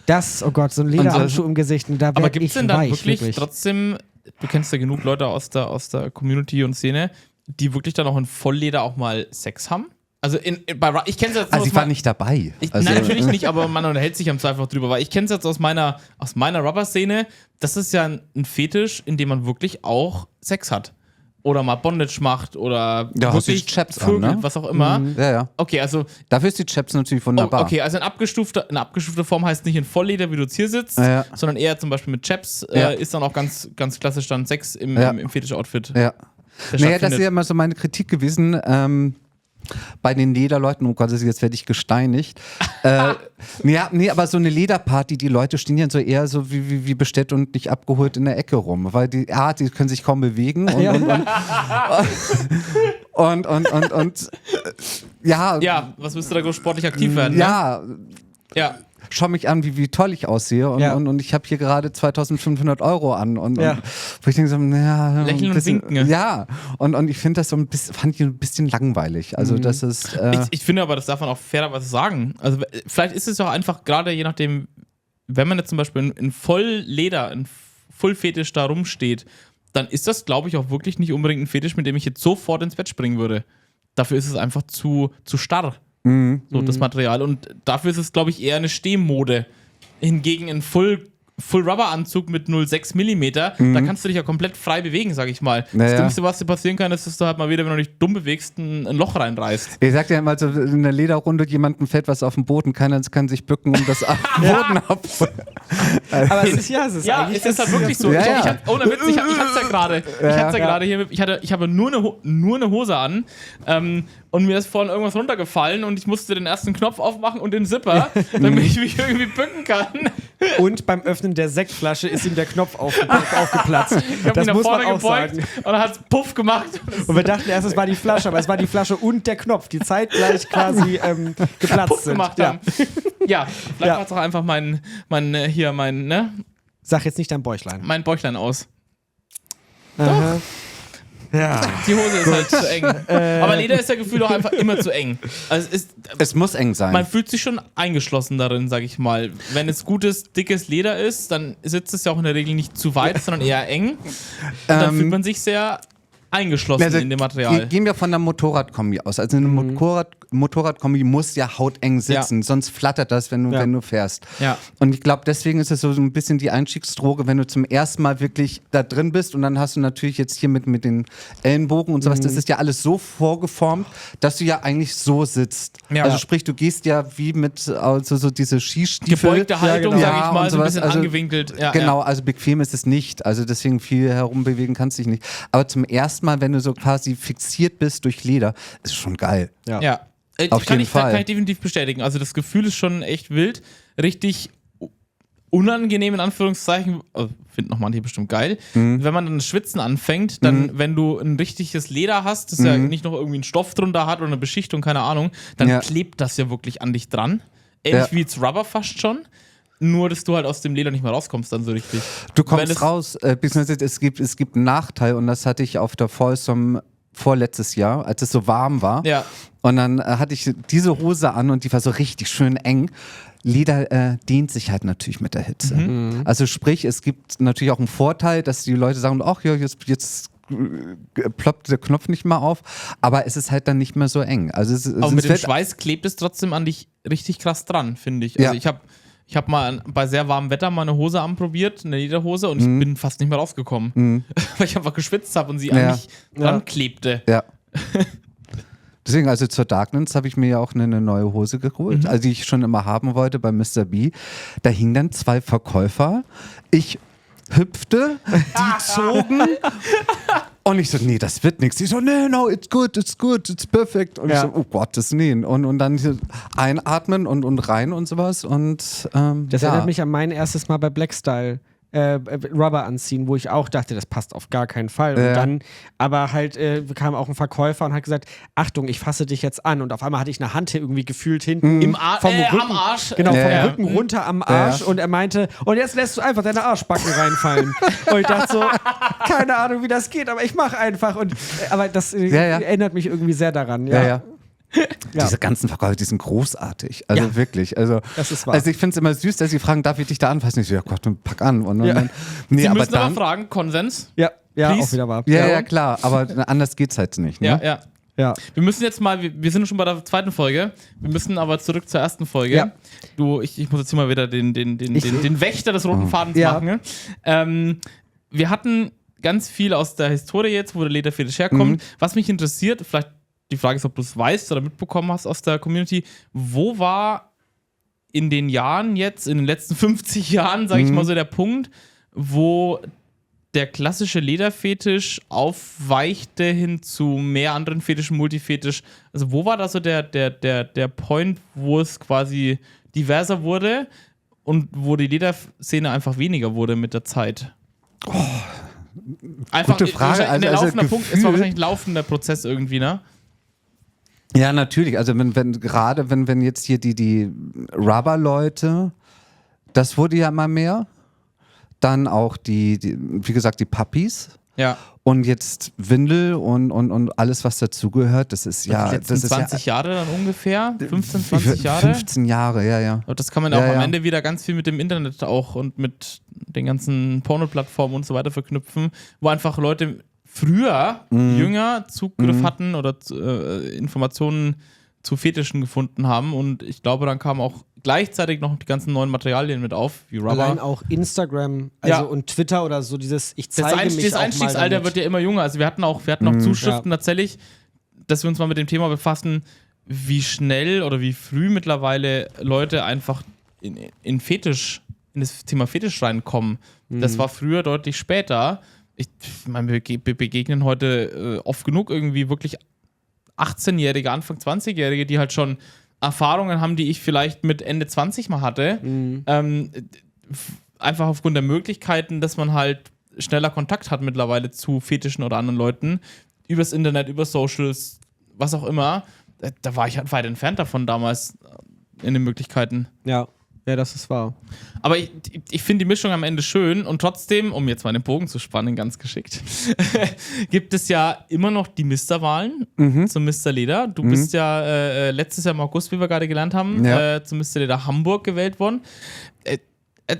S2: Das, oh Gott, so ein Lederhandschuh im Gesicht, und da
S1: Aber
S2: werd
S1: gibt es
S2: ich
S1: denn dann
S2: weich,
S1: wirklich trotzdem, du kennst ja genug Leute aus der Community und Szene, die wirklich dann auch in Vollleder auch mal Sex haben? Also ich kenne es jetzt
S4: Also
S1: aus
S4: ich war nicht dabei. Also,
S1: nein, natürlich nicht, aber man unterhält sich am Zweifel auch drüber, weil ich kenne es jetzt aus meiner Rubber-Szene, das ist ja ein Fetisch, in dem man wirklich auch Sex hat. Oder mal Bondage macht oder
S4: Ja, hast
S1: wirklich
S4: die Chaps an,
S1: vögelt,
S4: ne?
S1: was auch immer.
S4: Ja, ja.
S1: Okay, also
S4: Dafür ist die Chaps natürlich wunderbar.
S1: okay, also eine abgestufte Form heißt nicht in Vollleder, wie du jetzt hier sitzt,
S4: Ja.
S1: sondern eher zum Beispiel mit Chaps
S4: Ja.
S1: ist dann auch ganz, ganz klassisch dann Sex im Fetisch-Outfit.
S4: Ja.
S1: der
S4: Naja, das
S1: stattfindet.
S4: ist ja immer so meine Kritik gewesen. Bei den Lederleuten, oh Gott, jetzt werde ich gesteinigt. Nee, aber so eine Lederparty, die Leute stehen ja so eher so wie bestellt und nicht abgeholt in der Ecke rum, weil die können sich kaum bewegen und ja,
S1: Ja, was müsste da groß sportlich aktiv werden?
S4: ja,
S1: Ja.
S4: schau mich an, wie toll ich aussehe und ich habe hier gerade 2.500 € an und wo ich denke so, naja,
S1: Lächeln und winken.
S4: Ja, und ich finde das so fand ich ein bisschen langweilig. Also das ist
S1: Ich finde aber, das darf man auch fairerweise sagen. Also vielleicht ist es auch einfach gerade je nachdem, wenn man jetzt zum Beispiel in Vollleder, in Full-Fetisch da rumsteht, dann ist das, glaube ich, auch wirklich nicht unbedingt ein Fetisch, mit dem ich jetzt sofort ins Bett springen würde. Dafür ist es einfach zu starr. So das Material. Und dafür ist es, glaube ich, eher eine Stehmode. Hingegen ein Full-Rubber-Anzug mit 0,6 mm, da kannst du dich ja komplett frei bewegen, sag ich mal. Das
S4: Naja.
S1: Dümmste, was dir passieren kann, ist, dass du halt mal wieder, wenn du dich dumm bewegst, ein Loch reinreißt.
S4: ich sag dir immer so, in der Lederrunde jemandem fällt was auf den Boden, keiner kann sich bücken, um das Boden abzuholen.
S2: Aber es ist
S1: Ja,
S2: eigentlich
S1: es ist halt wirklich so.
S4: Ja,
S1: Ich
S4: ja.
S1: hatte es ja gerade. Hier. Ich habe nur eine Hose an. Und mir ist vorhin irgendwas runtergefallen und ich musste den ersten Knopf aufmachen und den Zipper, damit ich mich irgendwie bücken kann.
S2: Und beim Öffnen der Sektflasche ist ihm der Knopf aufgeplatzt.
S1: Ich habe
S2: Das
S1: ihn nach
S2: muss man
S1: vorne
S2: auch
S1: gebeugt
S2: sagen.
S1: und dann hat es Puff gemacht.
S2: Und wir dachten erst, es war die Flasche, aber es war die Flasche und der Knopf, die zeitgleich quasi geplatzt
S1: Puff
S2: sind.
S1: gemacht
S2: Ja.
S1: haben. Ja, vielleicht
S2: Ja.
S1: war es auch einfach mein
S2: Sag jetzt nicht dein Bäuchlein.
S1: Bäuchlein aus.
S2: Aha.
S1: Die Hose ist halt zu eng. Aber Leder ist ja gefühlt auch einfach immer zu eng. Also
S4: Es muss eng sein.
S1: man fühlt sich schon eingeschlossen darin, sag ich mal. Wenn es gutes, dickes Leder ist, dann sitzt es ja auch in der Regel nicht zu weit, sondern eher eng. Und dann fühlt man sich sehr eingeschlossen in dem Material.
S4: Gehen wir von der Motorradkombi aus. Also eine Motorradkombi muss ja hauteng sitzen, sonst flattert das, wenn du fährst.
S1: Ja.
S4: Und ich glaube, deswegen ist es so ein bisschen die Einstiegsdroge, wenn du zum ersten Mal wirklich da drin bist und dann hast du natürlich jetzt hier mit den Ellenbogen und sowas, das ist ja alles so vorgeformt, dass du ja eigentlich so sitzt.
S1: Ja.
S4: Also sprich, du gehst ja wie mit also so diese Skistiefel.
S1: Gebeugte Haltung,
S2: genau.
S1: sag ich mal,
S4: und
S1: so ein
S4: sowas.
S1: bisschen
S4: Also,
S1: angewinkelt. Ja,
S4: genau, also bequem ist es nicht. Also deswegen viel herumbewegen kannst du dich nicht. Aber zum ersten Mal, wenn du so quasi fixiert bist durch Leder, ist schon geil.
S1: Ja.
S4: Auf jeden Fall.
S1: Kann ich definitiv bestätigen. Also das Gefühl ist schon echt wild. Richtig unangenehm in Anführungszeichen. Finden noch manche bestimmt geil. Wenn man dann das Schwitzen anfängt, dann, wenn du ein richtiges Leder hast, das ja nicht noch irgendwie einen Stoff drunter hat oder eine Beschichtung, keine Ahnung, dann klebt das ja wirklich an dich dran. Ähnlich wie jetzt Rubber fast schon. Nur, dass du halt aus dem Leder nicht mehr rauskommst dann so richtig.
S4: Du kommst raus, beziehungsweise es gibt einen Nachteil und das hatte ich auf der Folsom vorletztes Jahr, als es so warm war.
S1: Ja.
S4: Und dann hatte ich diese Hose an und die war so richtig schön eng. Leder dehnt sich halt natürlich mit der Hitze. Also sprich, es gibt natürlich auch einen Vorteil, dass die Leute sagen, ach ja, jetzt ploppt der Knopf nicht mehr auf, aber es ist halt dann nicht mehr so eng. Also
S1: Aber mit dem Schweiß klebt es trotzdem an dich richtig krass dran, finde ich. Also ich habe mal bei sehr warmem Wetter mal eine Hose anprobiert, eine Lederhose, und ich bin fast nicht mehr rausgekommen. Weil ich einfach geschwitzt habe und sie an mich dran klebte.
S4: Ja. Deswegen, also zur Darkness habe ich mir ja auch eine neue Hose geholt, also die ich schon immer haben wollte bei Mr. B. Da hingen dann 2 Verkäufer. Ich hüpfte, die zogen. Und ich so, nee, das wird nichts. Die so, no, it's good, it's perfect. Und ich so, oh Gottes, nee. Und dann einatmen und rein und sowas. Und
S2: das erinnert mich an mein erstes Mal bei Blackstyle. Rubber anziehen, wo ich auch dachte, das passt auf gar keinen Fall. Und dann aber halt kam auch ein Verkäufer und hat gesagt, Achtung, ich fasse dich jetzt an. Und auf einmal hatte ich eine Hand irgendwie gefühlt hinten
S1: Am Arsch.
S2: Genau, vom Rücken runter am Arsch. Und er meinte, und jetzt lässt du einfach deine Arschbacken reinfallen. Und ich dachte so, keine Ahnung, wie das geht, aber ich mache einfach. Aber das erinnert mich irgendwie sehr daran. Ja.
S4: Diese ganzen Verkäufer, die sind großartig. Also wirklich. Also,
S2: das ist wahr.
S4: Also ich finde es immer süß, dass sie fragen, darf ich dich da anfassen? Ich so, ja Gott, pack an. Und dann, nee,
S1: Sie
S4: aber
S1: müssen aber fragen, Konsens?
S2: Ja,
S1: Please?
S2: auch wieder wahr.
S4: Ja, klar, aber anders geht's halt nicht. Ne?
S1: Ja. Wir müssen jetzt mal, wir sind schon bei der zweiten Folge, wir müssen aber zurück zur ersten Folge.
S2: Ja.
S1: Ich muss jetzt hier mal wieder den Wächter des roten Fadens machen. Wir hatten ganz viel aus der Historie jetzt, wo der Lederfetisch herkommt. Was mich interessiert, vielleicht die Frage ist, ob du es weißt oder mitbekommen hast aus der Community, wo war in den Jahren jetzt, in den letzten 50 Jahren, sage ich mal so, der Punkt, wo der klassische Lederfetisch aufweichte hin zu mehr anderen Fetischen, Multifetisch. Also wo war da so der Point, wo es quasi diverser wurde und wo die Lederszene einfach weniger wurde mit der Zeit? Einfach
S4: gute Frage.
S1: Es war wahrscheinlich ein laufender Prozess irgendwie, ne?
S4: Ja, natürlich. Also wenn jetzt hier die Rubber-Leute, das wurde ja immer mehr. Dann auch wie gesagt, die Puppies.
S1: Ja.
S4: Und jetzt Windel und alles, was dazugehört. Das ist ja.
S1: Die letzten
S4: das ist
S1: 20 Jahre dann ungefähr? 15, 20 Jahre?
S4: 15 Jahre, ja.
S1: Und das kann man auch am Ende wieder ganz viel mit dem Internet auch und mit den ganzen Porno-Plattformen und so weiter verknüpfen, wo einfach Leute früher jünger Zugriff hatten oder Informationen zu Fetischen gefunden haben, und ich glaube, dann kamen auch gleichzeitig noch die ganzen neuen Materialien mit auf, wie Rubber.
S2: Allein auch Instagram und Twitter oder so, dieses ich zeige mich
S1: Das
S2: auch
S1: Einstiegsalter
S2: mal
S1: wird ja immer jünger. Also wir hatten auch Zuschriften tatsächlich, dass wir uns mal mit dem Thema befassen, wie schnell oder wie früh mittlerweile Leute einfach in das Thema Fetisch reinkommen. Das war früher deutlich später. Ich meine, wir begegnen heute oft genug irgendwie wirklich 18-Jährige, Anfang 20-Jährige, die halt schon Erfahrungen haben, die ich vielleicht mit Ende 20 mal hatte. Einfach aufgrund der Möglichkeiten, dass man halt schneller Kontakt hat mittlerweile zu Fetischen oder anderen Leuten. Übers Internet, über Socials, was auch immer. Da war ich halt weit entfernt davon damals in den Möglichkeiten.
S2: Ja, Ja, das ist wahr.
S1: Aber ich finde die Mischung am Ende schön und trotzdem, um jetzt mal den Bogen zu spannen, ganz geschickt, gibt es ja immer noch die Mr.-Wahlen zum Mr. Leder. Du bist ja letztes Jahr im August, wie wir gerade gelernt haben, zum Mr. Leder Hamburg gewählt worden.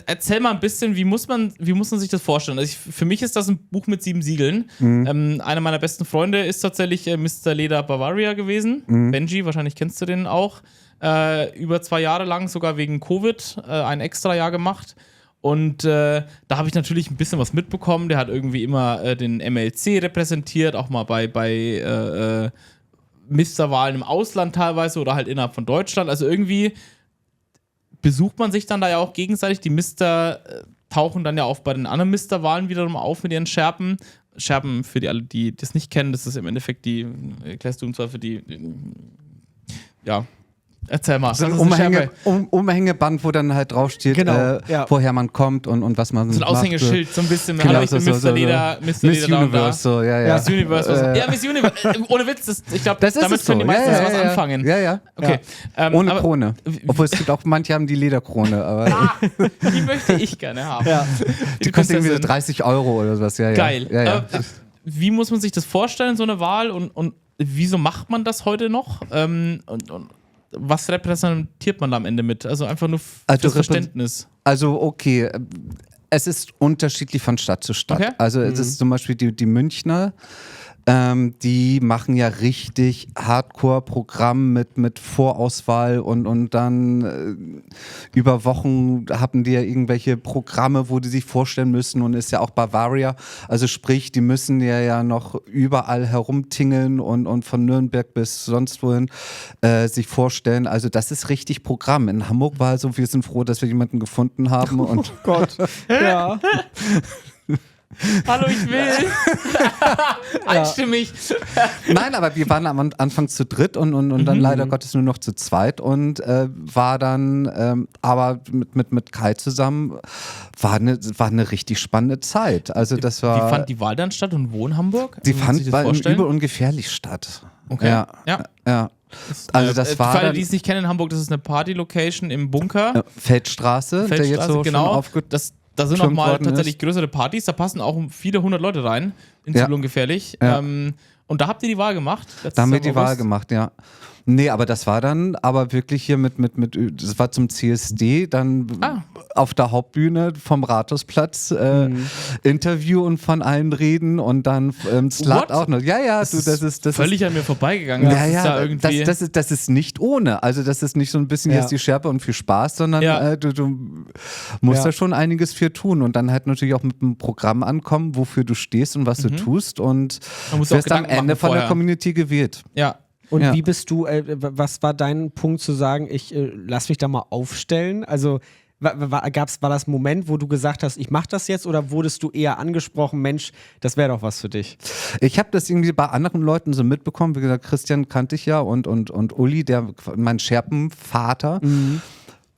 S1: Erzähl mal ein bisschen, wie muss man sich das vorstellen? Also für mich ist das ein Buch mit 7 Siegeln. Einer meiner besten Freunde ist tatsächlich Mr. Leder Bavaria gewesen. Benji, wahrscheinlich kennst du den auch. Über 2 Jahre lang, sogar wegen Covid, ein extra Jahr gemacht. Und da habe ich natürlich ein bisschen was mitbekommen. Der hat irgendwie immer den MLC repräsentiert, auch mal bei Mr.-Wahlen im Ausland teilweise oder halt innerhalb von Deutschland. Also irgendwie besucht man sich dann da ja auch gegenseitig. Die Mister tauchen dann ja auch bei den anderen Mr.-Wahlen wiederum auf mit ihren Scherben. Scherben, für die alle, die das nicht kennen, das ist im Endeffekt erklärst du uns zwar für die, ja. Erzähl mal.
S4: So ein Umhängeband, wo dann halt draufsteht, woher man kommt und was man
S1: so ein Aushängeschild, so ein bisschen. Genau, hallo, ich bin Mr. Leder,
S4: Miss Universe, so, ja.
S1: Miss Universe. Ja, Miss Universe. Ohne Witz, ich glaube, damit können die meisten was anfangen.
S4: Ja.
S1: Okay.
S4: Ohne Krone. Obwohl es gibt auch, manche haben die Lederkrone, aber
S1: die möchte ich gerne haben.
S4: Ja. Die kostet irgendwie so 30 Euro oder sowas. Ja.
S1: Geil.
S4: Ja.
S1: Wie muss man sich das vorstellen, so eine Wahl? Und wieso macht man das heute noch? Und was repräsentiert man da am Ende mit? Also einfach nur das Verständnis.
S4: Also okay, es ist unterschiedlich von Stadt zu Stadt. Okay. Also es ist zum Beispiel die Münchner, die machen ja richtig Hardcore-Programm mit Vorauswahl und dann über Wochen haben die ja irgendwelche Programme, wo die sich vorstellen müssen und ist ja auch Bavaria, also sprich, die müssen ja noch überall herumtingeln und von Nürnberg bis sonst wohin sich vorstellen, also das ist richtig Programm. In Hamburg war also, wir sind froh, dass wir jemanden gefunden haben. Und
S2: oh Gott, ja.
S1: Hallo, ich will. Einstimmig.
S4: Nein, aber wir waren am Anfang zu dritt und dann leider Gottes nur noch zu zweit und war dann, aber mit Kai zusammen, war eine richtig spannende Zeit. Also das war.
S1: Wie fand die Wahl dann statt und wo in Hamburg?
S4: Die fand übel ungefährlich statt.
S1: Okay.
S4: Ja. Also das war
S1: für alle, die es nicht kennen in Hamburg, das ist eine Party-Location im Bunker.
S4: Feldstraße, der jetzt so
S1: genau. Da sind nochmal tatsächlich größere Partys, da passen auch viele 100 Leute rein, in Übel ungefährlich. Ja. Und da habt ihr die Wahl gemacht?
S4: Da haben wir die Wahl gemacht, ja. Nee, aber das war dann aber wirklich hier das war zum CSD, dann auf der Hauptbühne vom Rathausplatz Interview und von allen reden und dann Slut auch noch. Ja, das ist
S1: völlig an mir vorbeigegangen.
S4: Das ist nicht ohne. Also das ist nicht so ein bisschen jetzt die Schärpe und viel Spaß, sondern du musst da schon einiges für tun und dann halt natürlich auch mit einem Programm ankommen, wofür du stehst und was du tust und wirst am Ende von der Community gewählt.
S1: Ja.
S2: Und wie bist du, was war dein Punkt zu sagen, ich lass mich da mal aufstellen? Also war das ein Moment, wo du gesagt hast, ich mach das jetzt oder wurdest du eher angesprochen, Mensch, das wäre doch was für dich?
S4: Ich habe das irgendwie bei anderen Leuten so mitbekommen, wie gesagt, Christian kannte ich ja und Uli, mein Scherpenvater. Und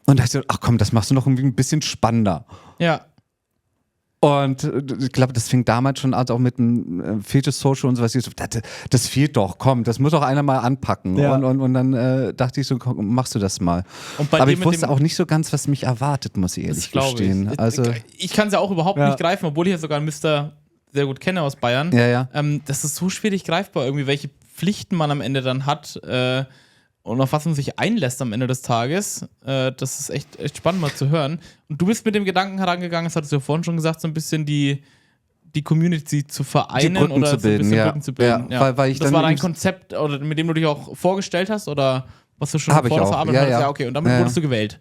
S4: da dachte ich, ach komm, das machst du noch irgendwie ein bisschen spannender.
S1: Ja.
S4: Und ich glaube, das fing damals schon an, auch mit dem Fetisch-Social und sowas. Das fehlt doch, komm, das muss doch einer mal anpacken. Ja. Und dann dachte ich so, komm, machst du das mal. Aber ich wusste auch nicht so ganz, was mich erwartet, muss ich ehrlich gestehen.
S1: Ich kann es ja auch überhaupt nicht greifen, obwohl ich ja sogar einen Mister sehr gut kenne aus Bayern.
S4: Ja.
S1: Das ist so schwierig greifbar, irgendwie, welche Pflichten man am Ende dann hat. Und auf was man sich einlässt am Ende des Tages, das ist echt spannend mal zu hören. Und du bist mit dem Gedanken herangegangen, das hattest du ja vorhin schon gesagt, so ein bisschen die Community zu vereinen
S4: oder
S1: zu bilden. Brücken zu bilden.
S4: Ja. Weil ich
S1: das war dein Konzept, oder mit dem du dich auch vorgestellt hast, oder was du schon
S4: vor der
S1: Arbeit hattest? Ja, okay, und damit wurdest du gewählt.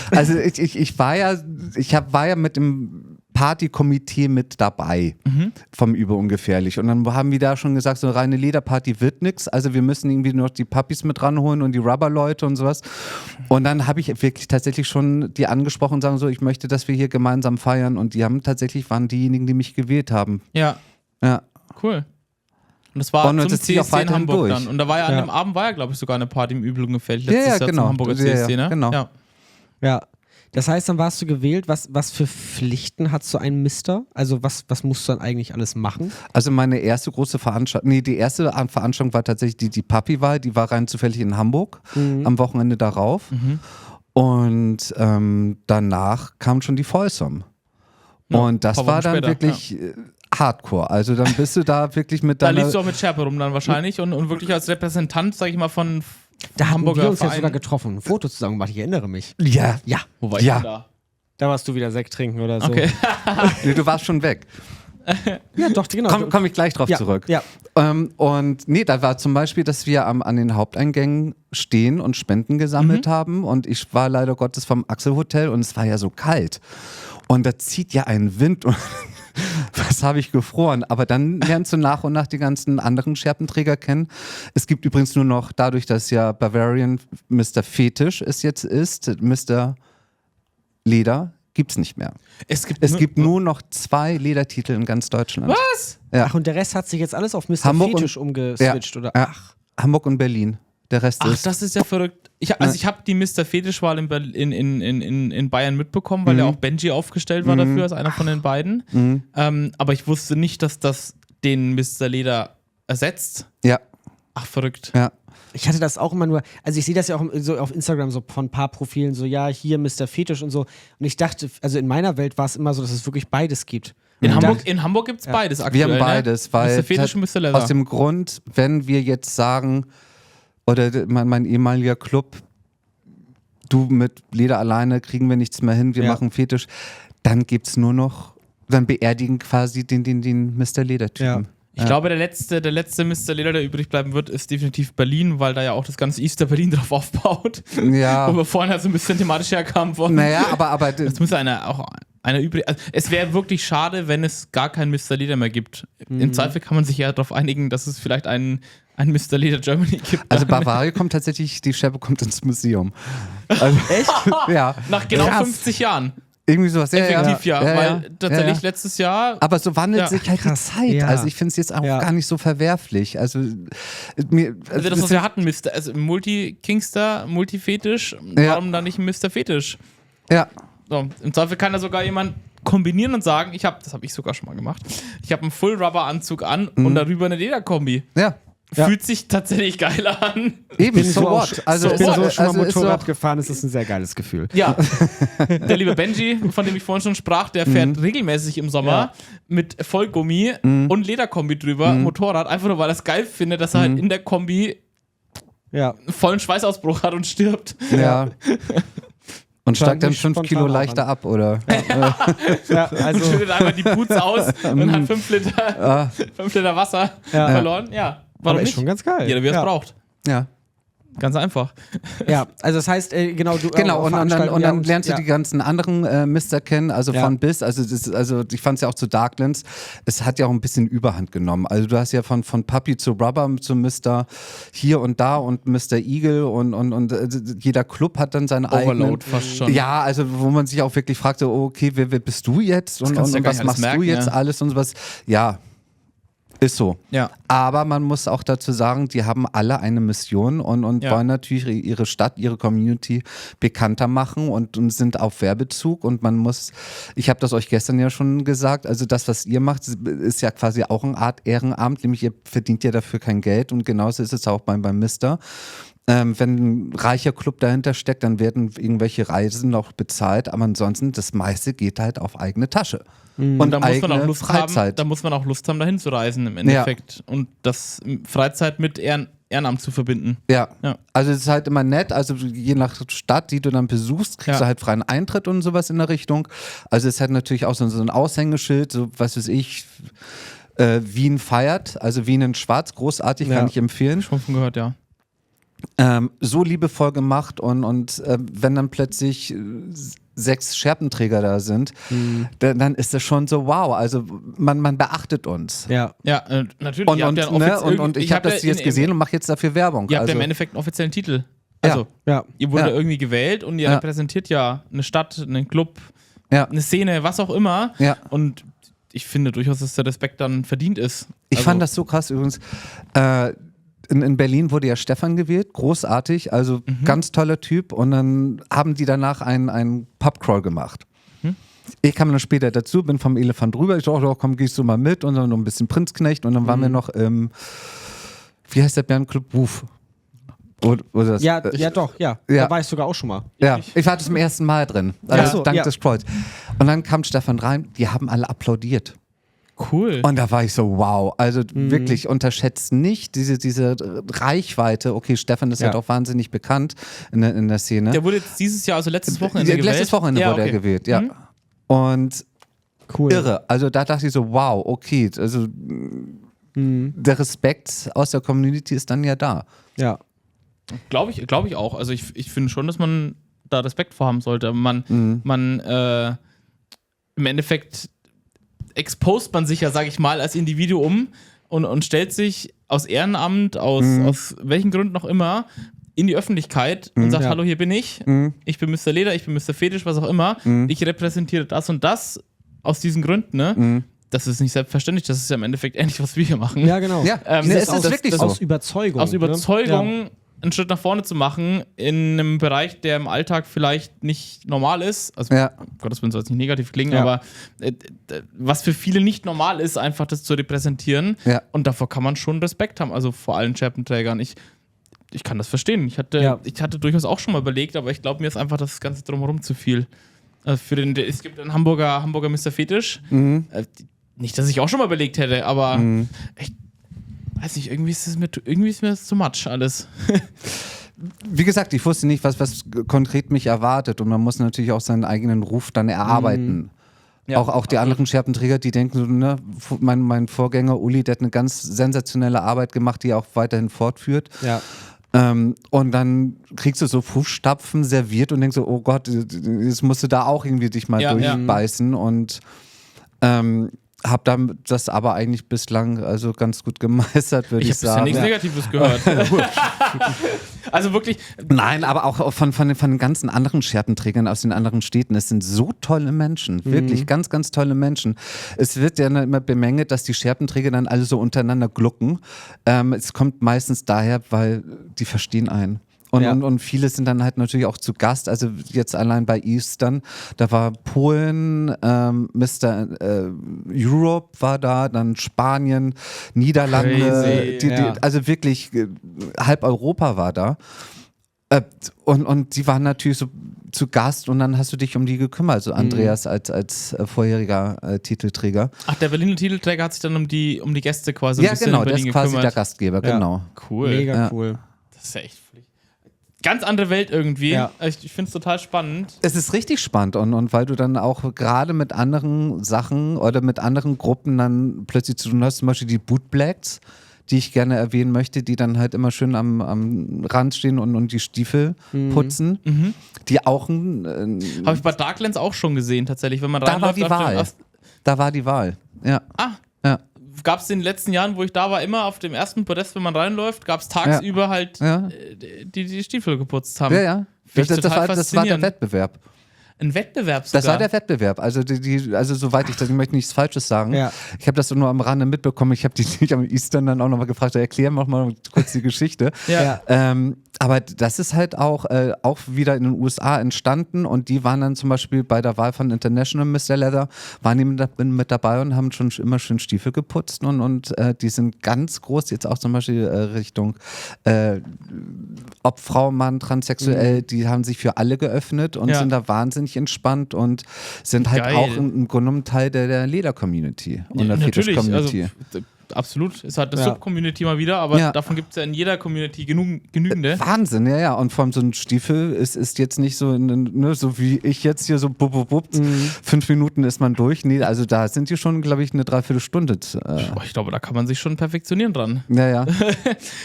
S4: Also ich war ja mit dem Partykomitee mit dabei vom Überungefährlich. Und dann haben wir da schon gesagt, so eine reine Lederparty wird nix. Also wir müssen irgendwie noch die Puppies mit ranholen und die Rubber-Leute und sowas. Und dann habe ich wirklich tatsächlich schon die angesprochen und sagen so, ich möchte, dass wir hier gemeinsam feiern. Und die waren diejenigen, die mich gewählt haben.
S1: Ja. Cool. Und das war zum CSD in Hamburg dann. Und da war an dem Abend glaube ich, sogar eine Party im Überungefährlich.
S4: Letztes Jahr
S1: Jahr
S4: genau.
S1: zum Hamburger CSD, ne?
S4: Genau.
S2: Ja. Das heißt, dann warst du gewählt. Was für Pflichten hat so ein Mister? Also was musst du dann eigentlich alles machen?
S4: Also meine erste große Veranstaltung, die erste Veranstaltung war tatsächlich die Papi-Wahl, die war rein zufällig in Hamburg am Wochenende darauf. Und danach kam schon die Folsom. Und das war dann
S1: später,
S4: wirklich Hardcore. Also dann bist du da wirklich mit deiner...
S1: Da liefst du auch mit Scherpe rum dann wahrscheinlich und wirklich als Repräsentant, sag ich mal, von
S2: Da haben
S1: Hamburger
S2: wir uns ja
S1: Verein.
S2: sogar getroffen, ein Foto zusammen gemacht, ich erinnere mich.
S4: Ja.
S1: Wo war ich denn da?
S2: Da warst du wieder Sekt trinken oder so.
S1: Okay.
S4: Nee, du warst schon weg.
S2: Ja, doch, genau.
S4: Komm ich gleich drauf zurück.
S2: Ja.
S4: Und nee, da war zum Beispiel, dass wir an den Haupteingängen stehen und Spenden gesammelt haben. Und ich war leider Gottes vom Axel Hotel und es war ja so kalt. Und da zieht ja ein Wind und was habe ich gefroren? Aber dann lernst du nach und nach die ganzen anderen Scherpenträger kennen. Es gibt übrigens nur noch, dadurch, dass ja Bavarian Mr. Fetisch es jetzt ist, Mr. Leder gibt es nicht mehr.
S1: Es
S4: gibt nur noch 2 Ledertitel in ganz Deutschland.
S1: Was?
S4: Ja.
S2: Ach, und der Rest hat sich jetzt alles auf Mr.
S4: Hamburg
S2: Fetisch umgeswitcht, oder?
S4: Ja. Hamburg und Berlin. Der Rest
S1: Ach,
S4: ist.
S1: das ist ja verrückt. Ich habe die Mr. Fetisch-Wahl in Bayern mitbekommen, weil ja auch Benji aufgestellt war dafür, als einer von den beiden. Aber ich wusste nicht, dass das den Mr. Leder ersetzt.
S4: Ja.
S1: Ach, verrückt.
S4: Ja.
S2: Ich hatte das auch immer nur, also ich sehe das ja auch so auf Instagram so von ein paar Profilen, so ja, hier Mr. Fetisch und so. Und ich dachte, also in meiner Welt war es immer so, dass es wirklich beides gibt.
S1: In Hamburg gibt es beides aktuell.
S4: Wir haben beides, weil
S1: Mr. Fetisch und Mr. Leather.
S4: aus dem Grund, wenn wir jetzt sagen, oder mein ehemaliger Club, du mit Leder alleine kriegen wir nichts mehr hin, wir machen Fetisch, dann gibt es nur noch, dann beerdigen quasi den Mr. Leder-Typen.
S2: Ja.
S1: Ich glaube, der letzte Mr. Leder, der übrig bleiben wird, ist definitiv Berlin, weil da ja auch das ganze Easter Berlin drauf aufbaut.
S4: Ja.
S1: Wo wir vorhin also ein bisschen thematisch herkamen von.
S4: Naja, aber
S1: Jetzt muss einer übrig. Also es wäre wirklich schade, wenn es gar kein Mr. Leder mehr gibt. Im Zweifel kann man sich ja darauf einigen, dass es vielleicht ein Mr. Leder Germany gibt.
S4: also Bavaria kommt tatsächlich, die Scherbe kommt ins Museum. Also, echt? Ja.
S1: Nach genau
S2: Krass.
S1: 50 Jahren.
S4: Irgendwie sowas.
S1: Effektiv weil tatsächlich letztes Jahr.
S4: Aber so wandelt sich halt
S2: Krass.
S4: die Zeit.
S2: Ja.
S4: Also ich finde es jetzt auch gar nicht so verwerflich. Also
S1: das, was wir hatten, also Multi-Kingster, Multi-Fetisch, warum dann nicht ein Mr. Fetisch?
S4: Ja.
S1: So, im Zweifel kann da sogar jemand kombinieren und sagen, das habe ich sogar schon mal gemacht, ich habe einen Full-Rubber-Anzug an und darüber eine Lederkombi.
S4: Ja.
S1: Fühlt sich tatsächlich geiler an.
S4: Eben,
S2: so
S4: what?
S2: Also
S1: so
S2: ich bin
S1: what?
S2: so schon mal
S4: ist
S2: Motorrad
S4: doch-
S2: gefahren, es ist ein sehr geiles Gefühl.
S1: Ja, der liebe Benji, von dem ich vorhin schon sprach, der fährt regelmäßig im Sommer mit Vollgummi und Lederkombi drüber, Motorrad, einfach nur, weil er es geil findet, dass er halt in der Kombi
S2: Ja.
S1: einen vollen Schweißausbruch hat und stirbt.
S4: Ja. Und steigt dann
S2: nicht
S4: 5 Kilo
S2: spontan
S4: leichter ab, oder?
S2: Ja,
S1: Und
S2: also
S1: schüttet einmal die Boots aus und hat 5 Liter Wasser verloren. Ja, warum
S2: aber ist
S1: nicht?
S2: schon ganz geil.
S1: Jeder, wie er es
S2: ja.
S1: braucht.
S4: Ja.
S1: Ganz einfach.
S2: Ja, also das heißt, genau, du
S4: Genau,
S2: auf
S4: und dann
S2: Veranstaltungen,
S4: lernst du die ganzen anderen Mister kennen, also von bis, also ich fand es ja auch zu Darklands, es hat ja auch ein bisschen Überhand genommen. Also du hast ja von Puppy zu Rubber zu Mr. hier und da und Mr. Eagle und jeder Club hat dann seine eigenen.
S1: Overload fast schon.
S4: Ja, also wo man sich auch wirklich fragte, okay, wer bist du jetzt und
S1: kannst du ja gar
S4: was
S1: nicht alles
S4: machst
S1: merken,
S4: du jetzt
S1: ja.
S4: alles und sowas. Ja, ist so.
S1: Ja.
S4: Aber man muss auch dazu sagen, die haben alle eine Mission und wollen natürlich ihre Stadt, ihre Community bekannter machen und sind auf Werbezug und man muss, ich habe das euch gestern ja schon gesagt, also das, was ihr macht, ist ja quasi auch eine Art Ehrenamt, nämlich ihr verdient ja dafür kein Geld und genauso ist es auch beim Mister. Wenn ein reicher Club dahinter steckt, dann werden irgendwelche Reisen noch bezahlt, aber ansonsten das meiste geht halt auf eigene Tasche.
S1: Und da muss man auch Lust
S4: Freizeit.
S1: haben, da muss man auch Lust haben, dahin zu reisen im Endeffekt. Und das Freizeit mit Ehrenamt zu verbinden.
S4: Ja.
S1: Ja.
S4: Also es ist halt immer nett, also je nach Stadt, die du dann besuchst, kriegst du halt freien Eintritt und sowas in der Richtung. Also es hat natürlich auch so ein Aushängeschild, so was weiß ich, Wien feiert, also Wien in Schwarz, großartig, kann ich empfehlen.
S1: Schon von gehört, ja.
S4: So liebevoll gemacht und wenn dann plötzlich 6 Scherpenträger da sind, dann ist das schon so, wow, also man beachtet uns.
S2: Ja.
S1: Ja, natürlich.
S4: Und,
S1: Ihr habt ja einen
S4: und ich habe das jetzt gesehen und mache jetzt dafür Werbung.
S1: Ihr habt ja
S4: also,
S1: im Endeffekt einen offiziellen Titel.
S4: Ja.
S1: Also,
S2: Ja.
S1: ihr wurdet
S4: Ja.
S1: irgendwie gewählt und ihr
S4: Ja.
S1: repräsentiert ja eine Stadt, einen Club,
S4: ja.
S1: eine Szene, was auch immer.
S4: Ja.
S1: Und ich finde durchaus, dass der Respekt dann verdient ist.
S4: Ich
S1: Also,
S4: fand das so krass übrigens. in Berlin wurde ja Stefan gewählt, großartig, also ganz toller Typ. Und dann haben die danach einen Pubcrawl gemacht. Ich kam dann später dazu, bin vom Elefant rüber. Ich dachte, komm, gehst du mal mit und dann noch ein bisschen Prinzknecht. Und dann waren wir noch im, wie heißt der Bärenclub? Wuf. Oder das,
S2: Ja, doch.
S4: Ja.
S2: Da war ich sogar auch schon mal.
S4: Ja, ich war zum ersten Mal drin. Also dank des Strolls. Und dann kam Stefan rein, die haben alle applaudiert.
S1: Cool.
S4: Und da war ich so, wow, also wirklich unterschätzt nicht diese Reichweite. Okay, Stefan ist halt auch wahnsinnig bekannt in der Szene.
S1: Der wurde jetzt dieses Jahr, also letztes Wochenende gewählt?
S4: Letztes Wochenende wurde er gewählt, ja. Und
S2: Cool.
S4: irre. Also da dachte ich so, wow, okay, also der Respekt aus der Community ist dann ja da.
S2: Ja.
S1: Glaube ich auch. Also ich finde schon, dass man da Respekt vor haben sollte. Aber im Endeffekt expost man sich ja, sage ich mal, als Individuum und stellt sich aus Ehrenamt, aus welchen Gründen auch immer, in die Öffentlichkeit und sagt, hallo, hier bin ich. Ich bin Mr. Leder, ich bin Mr. Fetisch, was auch immer. Ich repräsentiere das und das aus diesen Gründen, ne? Das ist nicht selbstverständlich, das ist ja im Endeffekt ähnlich, was wir hier machen.
S2: Ja, genau.
S4: Ja, es ist wirklich so.
S2: Aus Überzeugung.
S1: Aus Überzeugung
S2: Ne?
S1: einen Schritt nach vorne zu machen in einem Bereich, der im Alltag vielleicht nicht normal ist. Also, Gottes Willen soll es nicht negativ klingen, aber was für viele nicht normal ist, einfach das zu repräsentieren. Ja. Und davor kann man schon Respekt haben, also vor allen Schärpenträgern. Ich kann das verstehen. Ich hatte durchaus auch schon mal überlegt, aber ich glaube, mir ist einfach das Ganze drumherum zu viel. Es gibt einen Hamburger Mr. Fetisch. Nicht, dass ich auch schon mal überlegt hätte, aber ich weiß nicht, irgendwie ist mir das too much alles.
S4: Wie gesagt, ich wusste nicht, was konkret mich erwartet und man muss natürlich auch seinen eigenen Ruf dann erarbeiten. Ja, auch die anderen Schärpenträger, die denken so, ne, mein Vorgänger Uli, der hat eine ganz sensationelle Arbeit gemacht, die er auch weiterhin fortführt. Ja. Und dann kriegst du so Fußstapfen serviert und denkst so, oh Gott, jetzt musst du da auch irgendwie dich mal durchbeißen und hab dann das aber eigentlich bislang also ganz gut gemeistert, würde ich sagen.
S1: Ich habe bisher nichts Negatives gehört. Also wirklich.
S4: Nein, aber auch von den ganzen anderen Schärpenträgern aus den anderen Städten. Es sind so tolle Menschen, wirklich ganz, ganz tolle Menschen. Es wird ja immer bemängelt, dass die Schärpenträger dann alle so untereinander glucken. Es kommt meistens daher, weil die verstehen einen. Und viele sind dann halt natürlich auch zu Gast, also jetzt allein bei Eastern, da war Polen, Mr. Europe war da, dann Spanien, Niederlande, also wirklich halb Europa war da. Und die waren natürlich so zu Gast und dann hast du dich um die gekümmert, also Andreas als vorheriger Titelträger.
S1: Ach, der Berliner Titelträger hat sich dann um die Gäste quasi
S4: ein bisschen in Berlin gekümmert. Ja, genau, der ist quasi der Gastgeber, genau.
S1: Cool.
S2: Mega cool.
S1: Das ist ja echt ganz andere Welt irgendwie. Ja. Ich finde es total spannend.
S4: Es ist richtig spannend und weil du dann auch gerade mit anderen Sachen oder mit anderen Gruppen dann plötzlich zu tun hast, zum Beispiel die Bootblacks, die ich gerne erwähnen möchte, die dann halt immer schön am Rand stehen und die Stiefel putzen. Die auch
S1: habe ich bei Darklands auch schon gesehen, tatsächlich. Wenn man reinläuft,
S4: da war die Wahl. Ja.
S1: Ja. Gab es in den letzten Jahren, wo ich da war, immer auf dem ersten Podest, wenn man reinläuft, gab es tagsüber halt die Stiefel geputzt haben.
S4: Ja. Das war der Wettbewerb.
S1: Ein Wettbewerb sogar?
S4: Das war der Wettbewerb. Also, also soweit ich möchte nichts Falsches sagen. Ja. Ich habe das nur am Rande mitbekommen. Ich habe die am Eastern dann auch nochmal gefragt, erklär mir mal kurz die Geschichte. Ja. Aber das ist halt auch wieder in den USA entstanden und die waren dann zum Beispiel bei der Wahl von International Mr. Leather, waren die mit dabei und haben schon immer schön Stiefel geputzt und die sind ganz groß, jetzt auch zum Beispiel Richtung ob Frau, Mann, transsexuell, die haben sich für alle geöffnet und sind da wahnsinnig entspannt und sind halt auch im Grunde genommen Teil der Leder-Community und der Fetisch-Community.
S1: Also, absolut. Ist halt eine Sub-Community mal wieder, aber davon gibt es ja in jeder Community genügende.
S4: Wahnsinn, ja. Und vor allem so ein Stiefel ist jetzt nicht so, so wie ich jetzt hier so 5 Minuten ist man durch. Nee, also da sind die schon, glaube ich, eine Dreiviertelstunde.
S1: Ich glaube, da kann man sich schon perfektionieren dran.
S4: Ja.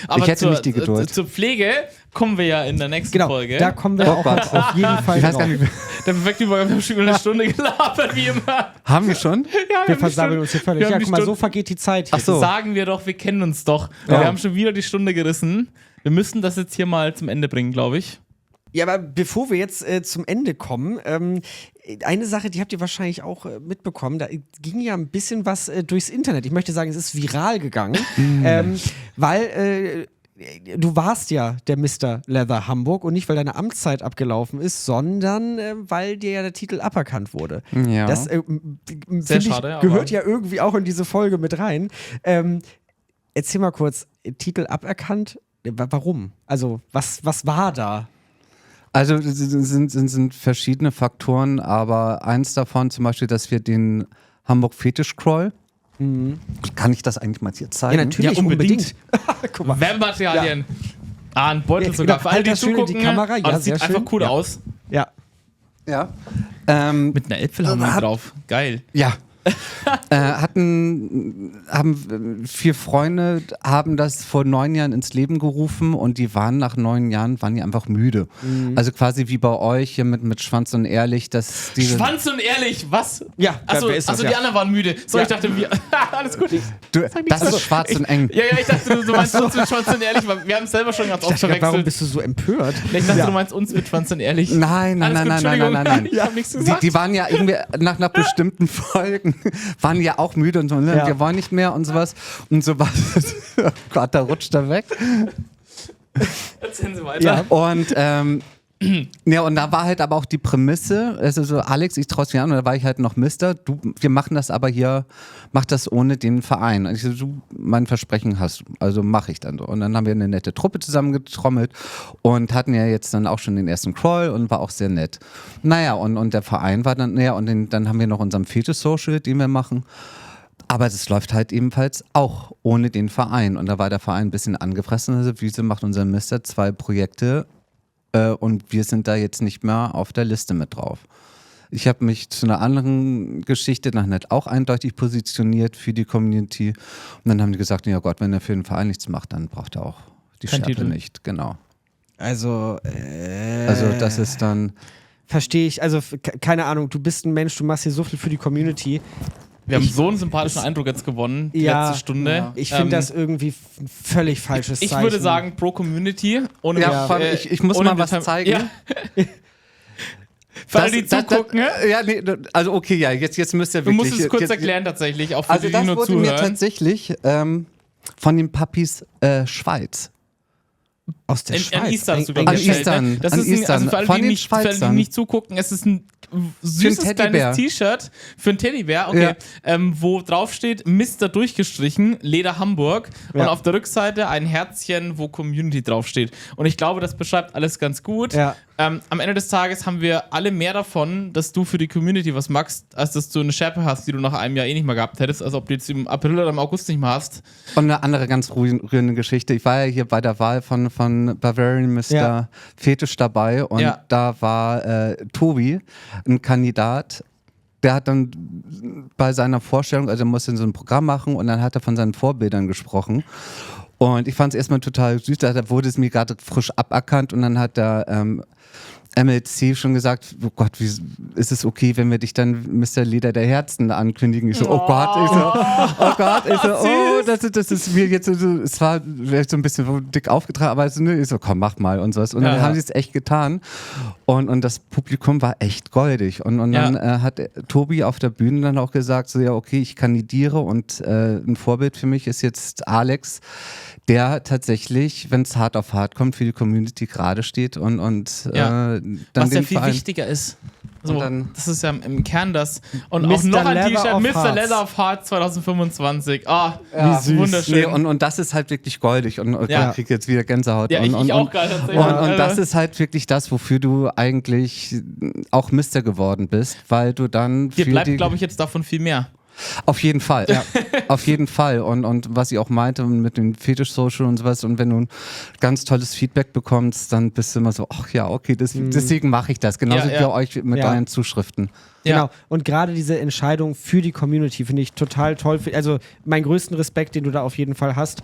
S1: Aber
S4: ich hätte nicht die Geduld.
S1: Zur Pflege kommen wir ja in der nächsten Folge.
S2: Da kommen wir auch auf jeden Fall drauf.
S1: Der perfekte Übergang, wir haben schon über eine Stunde gelabert, wie immer.
S4: Haben wir schon?
S2: Ja, wir versammeln uns hier völlig. Ja, guck mal, so vergeht die Zeit hier.
S1: Ach so. Sagen wir doch, wir kennen uns doch. Ja. Wir haben schon wieder die Stunde gerissen. Wir müssen das jetzt hier mal zum Ende bringen, glaube ich.
S2: Ja, aber bevor wir jetzt zum Ende kommen, eine Sache, die habt ihr wahrscheinlich auch mitbekommen, da ging ja ein bisschen was durchs Internet. Ich möchte sagen, es ist viral gegangen, weil du warst ja der Mr. Leather Hamburg und nicht, weil deine Amtszeit abgelaufen ist, sondern weil dir ja der Titel aberkannt wurde.
S4: Ja.
S2: Das
S1: Sehr
S2: finde
S1: schade,
S2: ich,
S1: aber-
S2: gehört ja irgendwie auch in diese Folge mit rein. Erzähl mal kurz, Titel aberkannt, warum? Also, was war da?
S4: Also es sind verschiedene Faktoren, aber eins davon zum Beispiel, dass wir den Hamburg Fetisch Crawl, kann ich das eigentlich mal hier zeigen?
S2: Ja, natürlich,
S1: Ja, unbedingt.
S2: Guck mal.
S1: Werbematerialien. Ein Beutel
S2: Ja,
S1: sogar.
S2: genau.
S1: Für alle, die
S2: Halt das schön in die
S1: zugucken.
S2: Kamera. Ja,
S1: aber das
S2: sehr
S1: sieht einfach
S2: schön.
S1: cool
S2: Ja.
S1: aus.
S2: Ja.
S4: Ja.
S1: Mit einer Äpfelhammer drauf. Geil.
S4: Ja. Haben 4 Freunde, haben das vor 9 Jahren ins Leben gerufen und die waren nach 9 Jahren einfach müde. Also quasi wie bei euch hier mit Schwanz und Ehrlich, dass diese
S1: Schwanz und ehrlich, was?
S2: Ja,
S1: Achso,
S2: wer ist das?
S1: die
S2: Ja.
S1: anderen waren müde. So,
S2: Ja.
S1: ich dachte, wir. Alles gut.
S4: das ist schwarz und eng.
S1: Ja, ich dachte, du meinst uns mit Schwanz und ehrlich, weil wir haben es selber schon ganz oft
S2: Ich dachte, warum
S1: verwechselt.
S2: bist du so empört?
S1: Ich dachte, du meinst uns mit Schwanz und ehrlich.
S4: Nein.
S1: Alles gut, Entschuldigung. Ich hab nichts gesagt.
S4: Die waren ja irgendwie nach bestimmten Folgen, waren ja auch müde und so, ne?
S2: Ja.
S4: Wir wollen nicht mehr und sowas. Und so was. Oh Gott, da rutscht er weg.
S1: Erzählen Sie weiter.
S2: Ja.
S4: Und ja, und da war halt aber auch die Prämisse, also so, Alex, ich traue es mir an, und da war ich halt noch Mister, wir machen das aber hier, mach das ohne den Verein. Und ich so, du, mein Versprechen hast du, also mache ich dann so. Und dann haben wir eine nette Truppe zusammengetrommelt und hatten ja jetzt dann auch schon den ersten Crawl und war auch sehr nett. Naja, und der Verein war dann, ja, und dann haben wir noch unseren Fetisch-Social, den wir machen. Aber das läuft halt ebenfalls auch ohne den Verein. Und da war der Verein ein bisschen angefressen. Also, wieso macht unser Mister 2 Projekte und wir sind da jetzt nicht mehr auf der Liste mit drauf. Ich habe mich zu einer anderen Geschichte dann halt auch eindeutig positioniert für die Community. Und dann haben die gesagt, ja Gott, wenn er für den Verein nichts macht, dann braucht er auch die
S1: Kein
S4: Schärpe
S1: Titel.
S4: nicht. Genau.
S2: Also,
S4: Also das ist dann...
S2: verstehe ich. Also, keine Ahnung, du bist ein Mensch, du machst hier so viel für die Community.
S1: Wir haben so einen sympathischen Eindruck jetzt gewonnen, die
S2: Ja,
S1: letzte Stunde.
S4: ja.
S2: Ich finde das irgendwie ein völlig falsches
S1: Ich
S2: Zeichen.
S1: würde sagen, pro Community. Ohne
S4: Ja, vor allem, ich muss
S1: ohne
S4: mal was
S1: Detail-
S4: zeigen.
S1: Ja. Für alle, die zugucken,
S4: ja, nee, also okay, ja, jetzt müsst ihr
S1: du
S4: wirklich...
S1: musst es kurz
S4: jetzt,
S1: erklären tatsächlich, auch für
S4: Also
S1: die, die
S4: das
S1: nur
S4: wurde mir
S1: zuhören.
S4: tatsächlich von den Puppies Schweiz.
S2: Aus der
S1: An
S2: Schweiz.
S1: Easter hast du,
S2: Ein-
S1: glaube
S4: An
S1: ich, gestellt,
S4: Eastern,
S1: ne? Das
S4: an
S1: ist ein, also
S4: Eastern.
S1: für alle,
S4: Von
S1: die
S4: den
S1: nicht, für alle, die
S4: Schweizern.
S1: nicht zugucken, es ist ein süßes
S4: Teddybär.
S1: kleines T-Shirt für einen Teddybär, okay, wo drauf steht Mr. durchgestrichen, Leder Hamburg und
S2: Ja.
S1: auf der Rückseite ein Herzchen, wo Community draufsteht. Und ich glaube, das beschreibt alles ganz gut.
S2: Ja.
S1: Am Ende des Tages haben wir alle mehr davon, dass du für die Community was machst, als dass du eine Schärpe hast, die du nach einem Jahr eh nicht mehr gehabt hättest, als ob du jetzt im April oder im August nicht mehr hast.
S4: Und eine andere ganz rührende Geschichte. Ich war ja hier bei der Wahl von Bavarian Mr. Fetisch dabei und
S1: Ja.
S4: da war Tobi, ein Kandidat, der hat dann bei seiner Vorstellung, also er musste so ein Programm machen und dann hat er von seinen Vorbildern gesprochen. Und ich fand es erstmal total süß, da wurde es mir gerade frisch aberkannt und dann hat der MLC schon gesagt, oh Gott, wie ist es okay, wenn wir dich dann Mr. Leder der Herzen ankündigen? Ich so, oh Gott, ich so, oh, das ist mir jetzt so, es war vielleicht so ein bisschen dick aufgetragen, aber so, ich so, komm, mach mal und sowas. Und dann
S1: Ja.
S4: haben sie es echt getan und das Publikum war echt goldig. Und dann hat Tobi auf der Bühne dann auch gesagt, so ja, okay, ich kandidiere und ein Vorbild für mich ist jetzt Alex, der tatsächlich, wenn es hart auf hart kommt, für die Community gerade steht und
S1: Ja.
S4: dann
S1: Was ja
S4: den
S1: viel
S4: Verein.
S1: wichtiger ist. So,
S4: Und dann-
S1: das ist ja im Kern das. Und
S2: Mr.
S1: auch noch ein
S2: Leather
S1: T-Shirt,
S2: of
S1: Mr.
S2: Hearts.
S1: Leather of Hearts 2025. Ah,
S4: Ja,
S2: süß.
S1: wunderschön.
S4: Nee, und das ist halt wirklich goldig und
S1: Ja.
S4: ich krieg jetzt wieder Gänsehaut.
S1: Ja,
S4: und,
S1: ich auch gerade tatsächlich.
S4: Und
S1: Also-
S4: das ist halt wirklich das, wofür du eigentlich auch Mister geworden bist, weil du dann
S1: Dir
S4: für
S1: bleibt,
S4: die,
S1: glaube ich, jetzt davon viel mehr.
S4: Auf jeden Fall, ja. Auf jeden Fall. Und was ich auch meinte mit dem Fetisch-Social und sowas, und wenn du ein ganz tolles Feedback bekommst, dann bist du immer so, ach ja, okay, deswegen mache ich das. Genauso
S1: Ja, ja.
S4: wie euch mit
S2: Ja.
S4: euren Zuschriften.
S1: Ja.
S2: Genau. Und gerade diese Entscheidung für die Community finde ich total toll. Also meinen größten Respekt, den du da auf jeden Fall hast.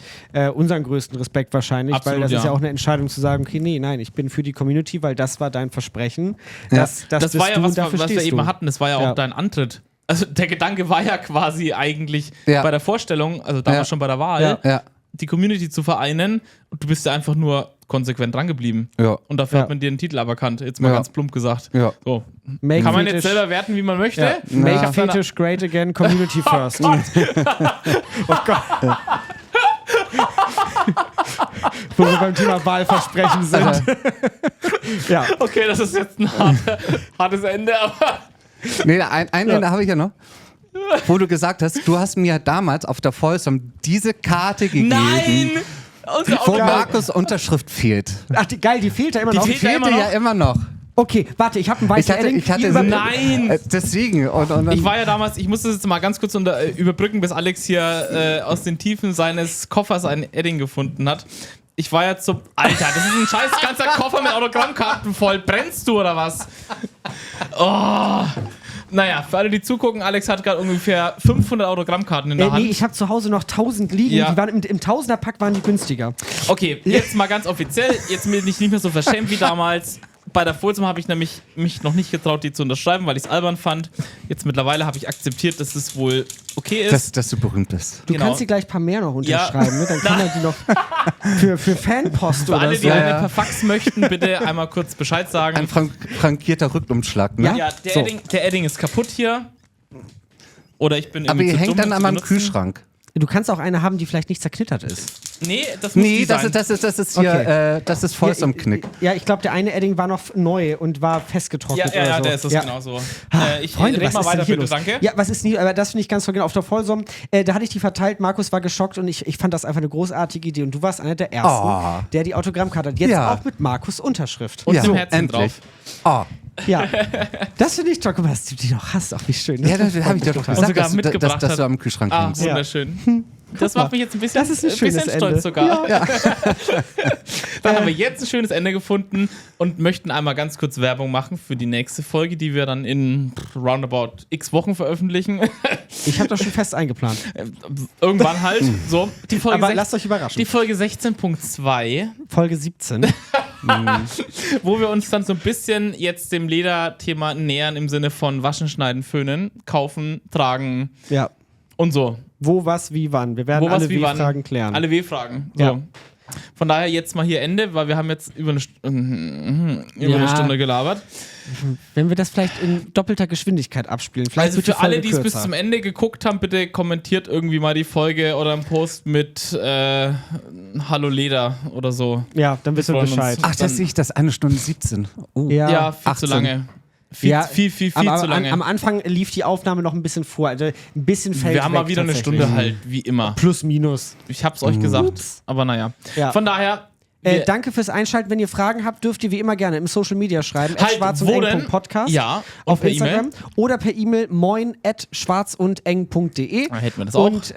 S2: Unseren größten Respekt wahrscheinlich,
S1: Absolut,
S2: weil das ist
S1: ja.
S2: ja auch eine Entscheidung zu sagen, okay, nein, ich bin für die Community, weil das war dein Versprechen.
S4: Ja.
S2: Das
S1: Das
S2: bist
S1: war ja
S2: du
S1: was,
S2: und dafür
S1: was wir
S2: stehst
S1: eben
S2: du.
S1: hatten. Das war ja auch
S2: Ja.
S1: dein Antritt. Also der Gedanke war ja quasi eigentlich
S4: Ja.
S1: bei der Vorstellung, also damals
S4: Ja.
S1: schon bei der Wahl,
S2: Ja.
S4: Ja.
S1: die Community zu vereinen und du bist ja einfach nur konsequent dran geblieben.
S4: Ja.
S1: Und dafür
S2: Ja.
S1: hat man dir einen Titel aberkannt. Jetzt mal
S4: Ja.
S1: ganz plump gesagt.
S4: Ja.
S1: So.
S2: Make
S1: Kann man
S2: Fetish-
S1: jetzt selber werten, wie man möchte.
S2: Ja. Make
S1: Ich hab dann-
S2: Fetish great again, Community first. Wo wir beim Thema Wahlversprechen sind. Ja.
S1: Okay, das ist jetzt ein hartes Ende, aber.
S4: Nee, ein Ende habe ich ja noch. Wo du gesagt hast, du hast mir damals auf der Folsom diese Karte gegeben.
S1: Nein!
S4: Wo Markus' Unterschrift fehlt.
S2: Ach, geil, die fehlt ja immer noch.
S1: Die fehlt ja
S4: immer noch.
S2: Okay, warte, ich habe ein weißes Edding.
S4: Ich hatte
S1: Nein!
S4: Deswegen. Und
S1: Ich war ja damals, ich musste das jetzt mal ganz kurz überbrücken, bis Alex hier aus den Tiefen seines Koffers ein Edding gefunden hat. Ich war ja so. Alter, das ist ein scheiß ganzer Koffer mit Autogrammkarten voll. Brennst du oder was? Oh. Naja, für alle, die zugucken, Alex hat gerade ungefähr 500 Autogrammkarten in der Hand.
S2: Nee, ich habe zu Hause noch 1000 liegen.
S1: Ja.
S2: Die waren im Tausender-Pack waren die günstiger.
S1: Okay, jetzt mal ganz offiziell. Jetzt bin ich nicht mehr so verschämt wie damals. Bei der Folsom habe ich nämlich mich noch nicht getraut, die zu unterschreiben, weil ich es albern fand. Jetzt mittlerweile habe ich akzeptiert, dass es wohl okay ist.
S4: dass du berühmt bist.
S2: Du
S1: Genau.
S2: kannst dir gleich ein paar mehr noch unterschreiben, ne? Dann kann er die noch für Fanpost
S1: Für
S2: oder
S1: alle,
S2: so.
S1: die eine per Fax möchten, bitte einmal kurz Bescheid sagen.
S4: Ein frankierter Rückumschlag, ne?
S1: Ja, der Edding ist kaputt hier. Oder ich bin
S4: Aber
S1: irgendwie
S4: ihr
S1: zu
S4: hängt
S1: dumm,
S4: dann
S1: das
S4: an
S1: zu
S4: meinem
S1: benutzen.
S4: Kühlschrank.
S2: Du kannst auch eine haben, die vielleicht nicht zerknittert ist.
S1: Nee, das muss die sein.
S4: Das ist hier,
S2: Okay.
S4: das ist Folsom-Knick.
S2: Ja, ich glaube, der eine Edding war noch neu und war festgetrocknet oder so.
S1: der ist das genau so. Ich
S2: Freunde,
S1: red
S2: was
S1: mal
S2: ist denn
S1: weiter,
S2: hier
S1: bitte,
S2: los?
S1: danke.
S2: Ja, was ist nie, aber das finde ich ganz toll. Genau, auf der Folsom, da hatte ich die verteilt, Markus war geschockt und ich fand das einfach eine großartige Idee. Und du warst einer der Ersten, der die Autogrammkarte hat. Jetzt
S4: Ja.
S2: auch mit Markus' Unterschrift.
S1: Und
S4: Ja,
S1: dem Herzen
S4: endlich.
S1: drauf.
S2: Ja, das finde ich toll. Guck mal, dass du die noch hast. Ach, wie schön.
S4: Ja, das habe ich dir doch
S1: Und
S4: gesagt,
S1: sogar
S4: dass du
S1: mitgebracht
S4: dass du
S1: hat.
S4: am Kühlschrank
S1: Ah,
S4: hängst.
S1: wunderschön. Das macht mich jetzt ein bisschen,
S2: Das ist ein schönes
S1: stolz
S2: Ende.
S1: sogar.
S2: Ja.
S1: Dann haben wir jetzt ein schönes Ende gefunden und möchten einmal ganz kurz Werbung machen für die nächste Folge, die wir dann in roundabout x Wochen veröffentlichen.
S2: Ich habe das schon fest eingeplant.
S1: Irgendwann halt. So, die Folge
S2: Aber
S1: 16
S2: lasst euch überraschen.
S1: Die Folge 16.2,
S2: Folge 17.
S1: wo wir uns dann so ein bisschen jetzt dem Lederthema nähern im Sinne von waschen, schneiden, föhnen, kaufen, tragen
S2: Ja.
S1: und so.
S2: Wo, was, wie, wann. Wir werden
S1: Wo, was,
S2: alle
S1: wie, wann.
S2: W-Fragen klären.
S1: Alle W-Fragen. So.
S2: Ja.
S1: Von daher jetzt mal hier Ende, weil wir haben jetzt über eine Stunde gelabert.
S2: Wenn wir das vielleicht in doppelter Geschwindigkeit abspielen. Vielleicht
S1: Also
S2: wird die
S1: für alle,
S2: Folge
S1: die es bis
S2: kürzer.
S1: zum Ende geguckt haben, bitte kommentiert irgendwie mal die Folge oder einen Post mit Hallo Leder oder so.
S2: Ja, dann wissen wir
S1: freuen uns.
S2: Bescheid.
S4: Ach, das sehe ich, das 1 Stunde 17. Oh.
S1: Ja, viel
S4: 18.
S1: zu lange. Viel
S2: aber
S1: zu lange.
S2: Am Anfang lief die Aufnahme noch ein bisschen vor. Also ein bisschen fällt
S1: Wir haben mal wieder eine
S2: tatsächlich.
S1: Stunde halt, wie immer.
S2: Plus, minus.
S1: Ich hab's euch gesagt, aber naja.
S2: Ja.
S1: Von daher, wir-
S2: Danke fürs Einschalten. Wenn ihr Fragen habt, dürft ihr wie immer gerne im Social Media schreiben.
S1: Halt, wo denn?
S2: @schwarzundeng.podcast
S1: Ja, und
S2: auf
S1: per
S2: Instagram
S1: E-Mail.
S2: oder per E-Mail moin@schwarzundeng.de.
S1: Da hätten wir das auch.
S2: Und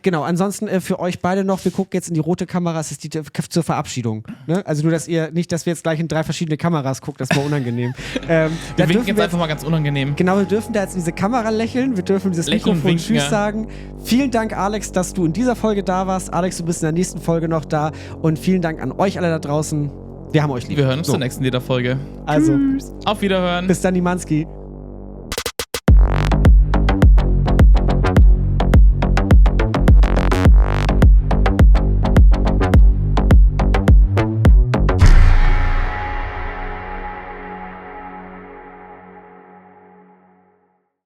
S2: genau, ansonsten für euch beide noch, wir gucken jetzt in die rote Kamera, es ist die zur Verabschiedung. Ne? Also nur, dass ihr nicht, dass wir jetzt gleich in 3 verschiedene Kameras gucken, das war unangenehm.
S1: wir winken jetzt einfach mal ganz unangenehm.
S2: Genau, wir dürfen da jetzt in diese Kamera lächeln, wir dürfen dieses
S1: Lächeln und
S2: Mikrofon
S1: winken,
S2: Tschüss
S1: ja.
S2: sagen. Vielen Dank, Alex, dass du in dieser Folge da warst. Alex, du bist in der nächsten Folge noch da. Und vielen Dank an euch alle da draußen. Wir haben euch lieb.
S1: Wir hören uns
S2: So.
S1: zur nächsten Lederfolge.
S2: Also,
S1: Auf Wiederhören.
S2: bis dann, Nimanski.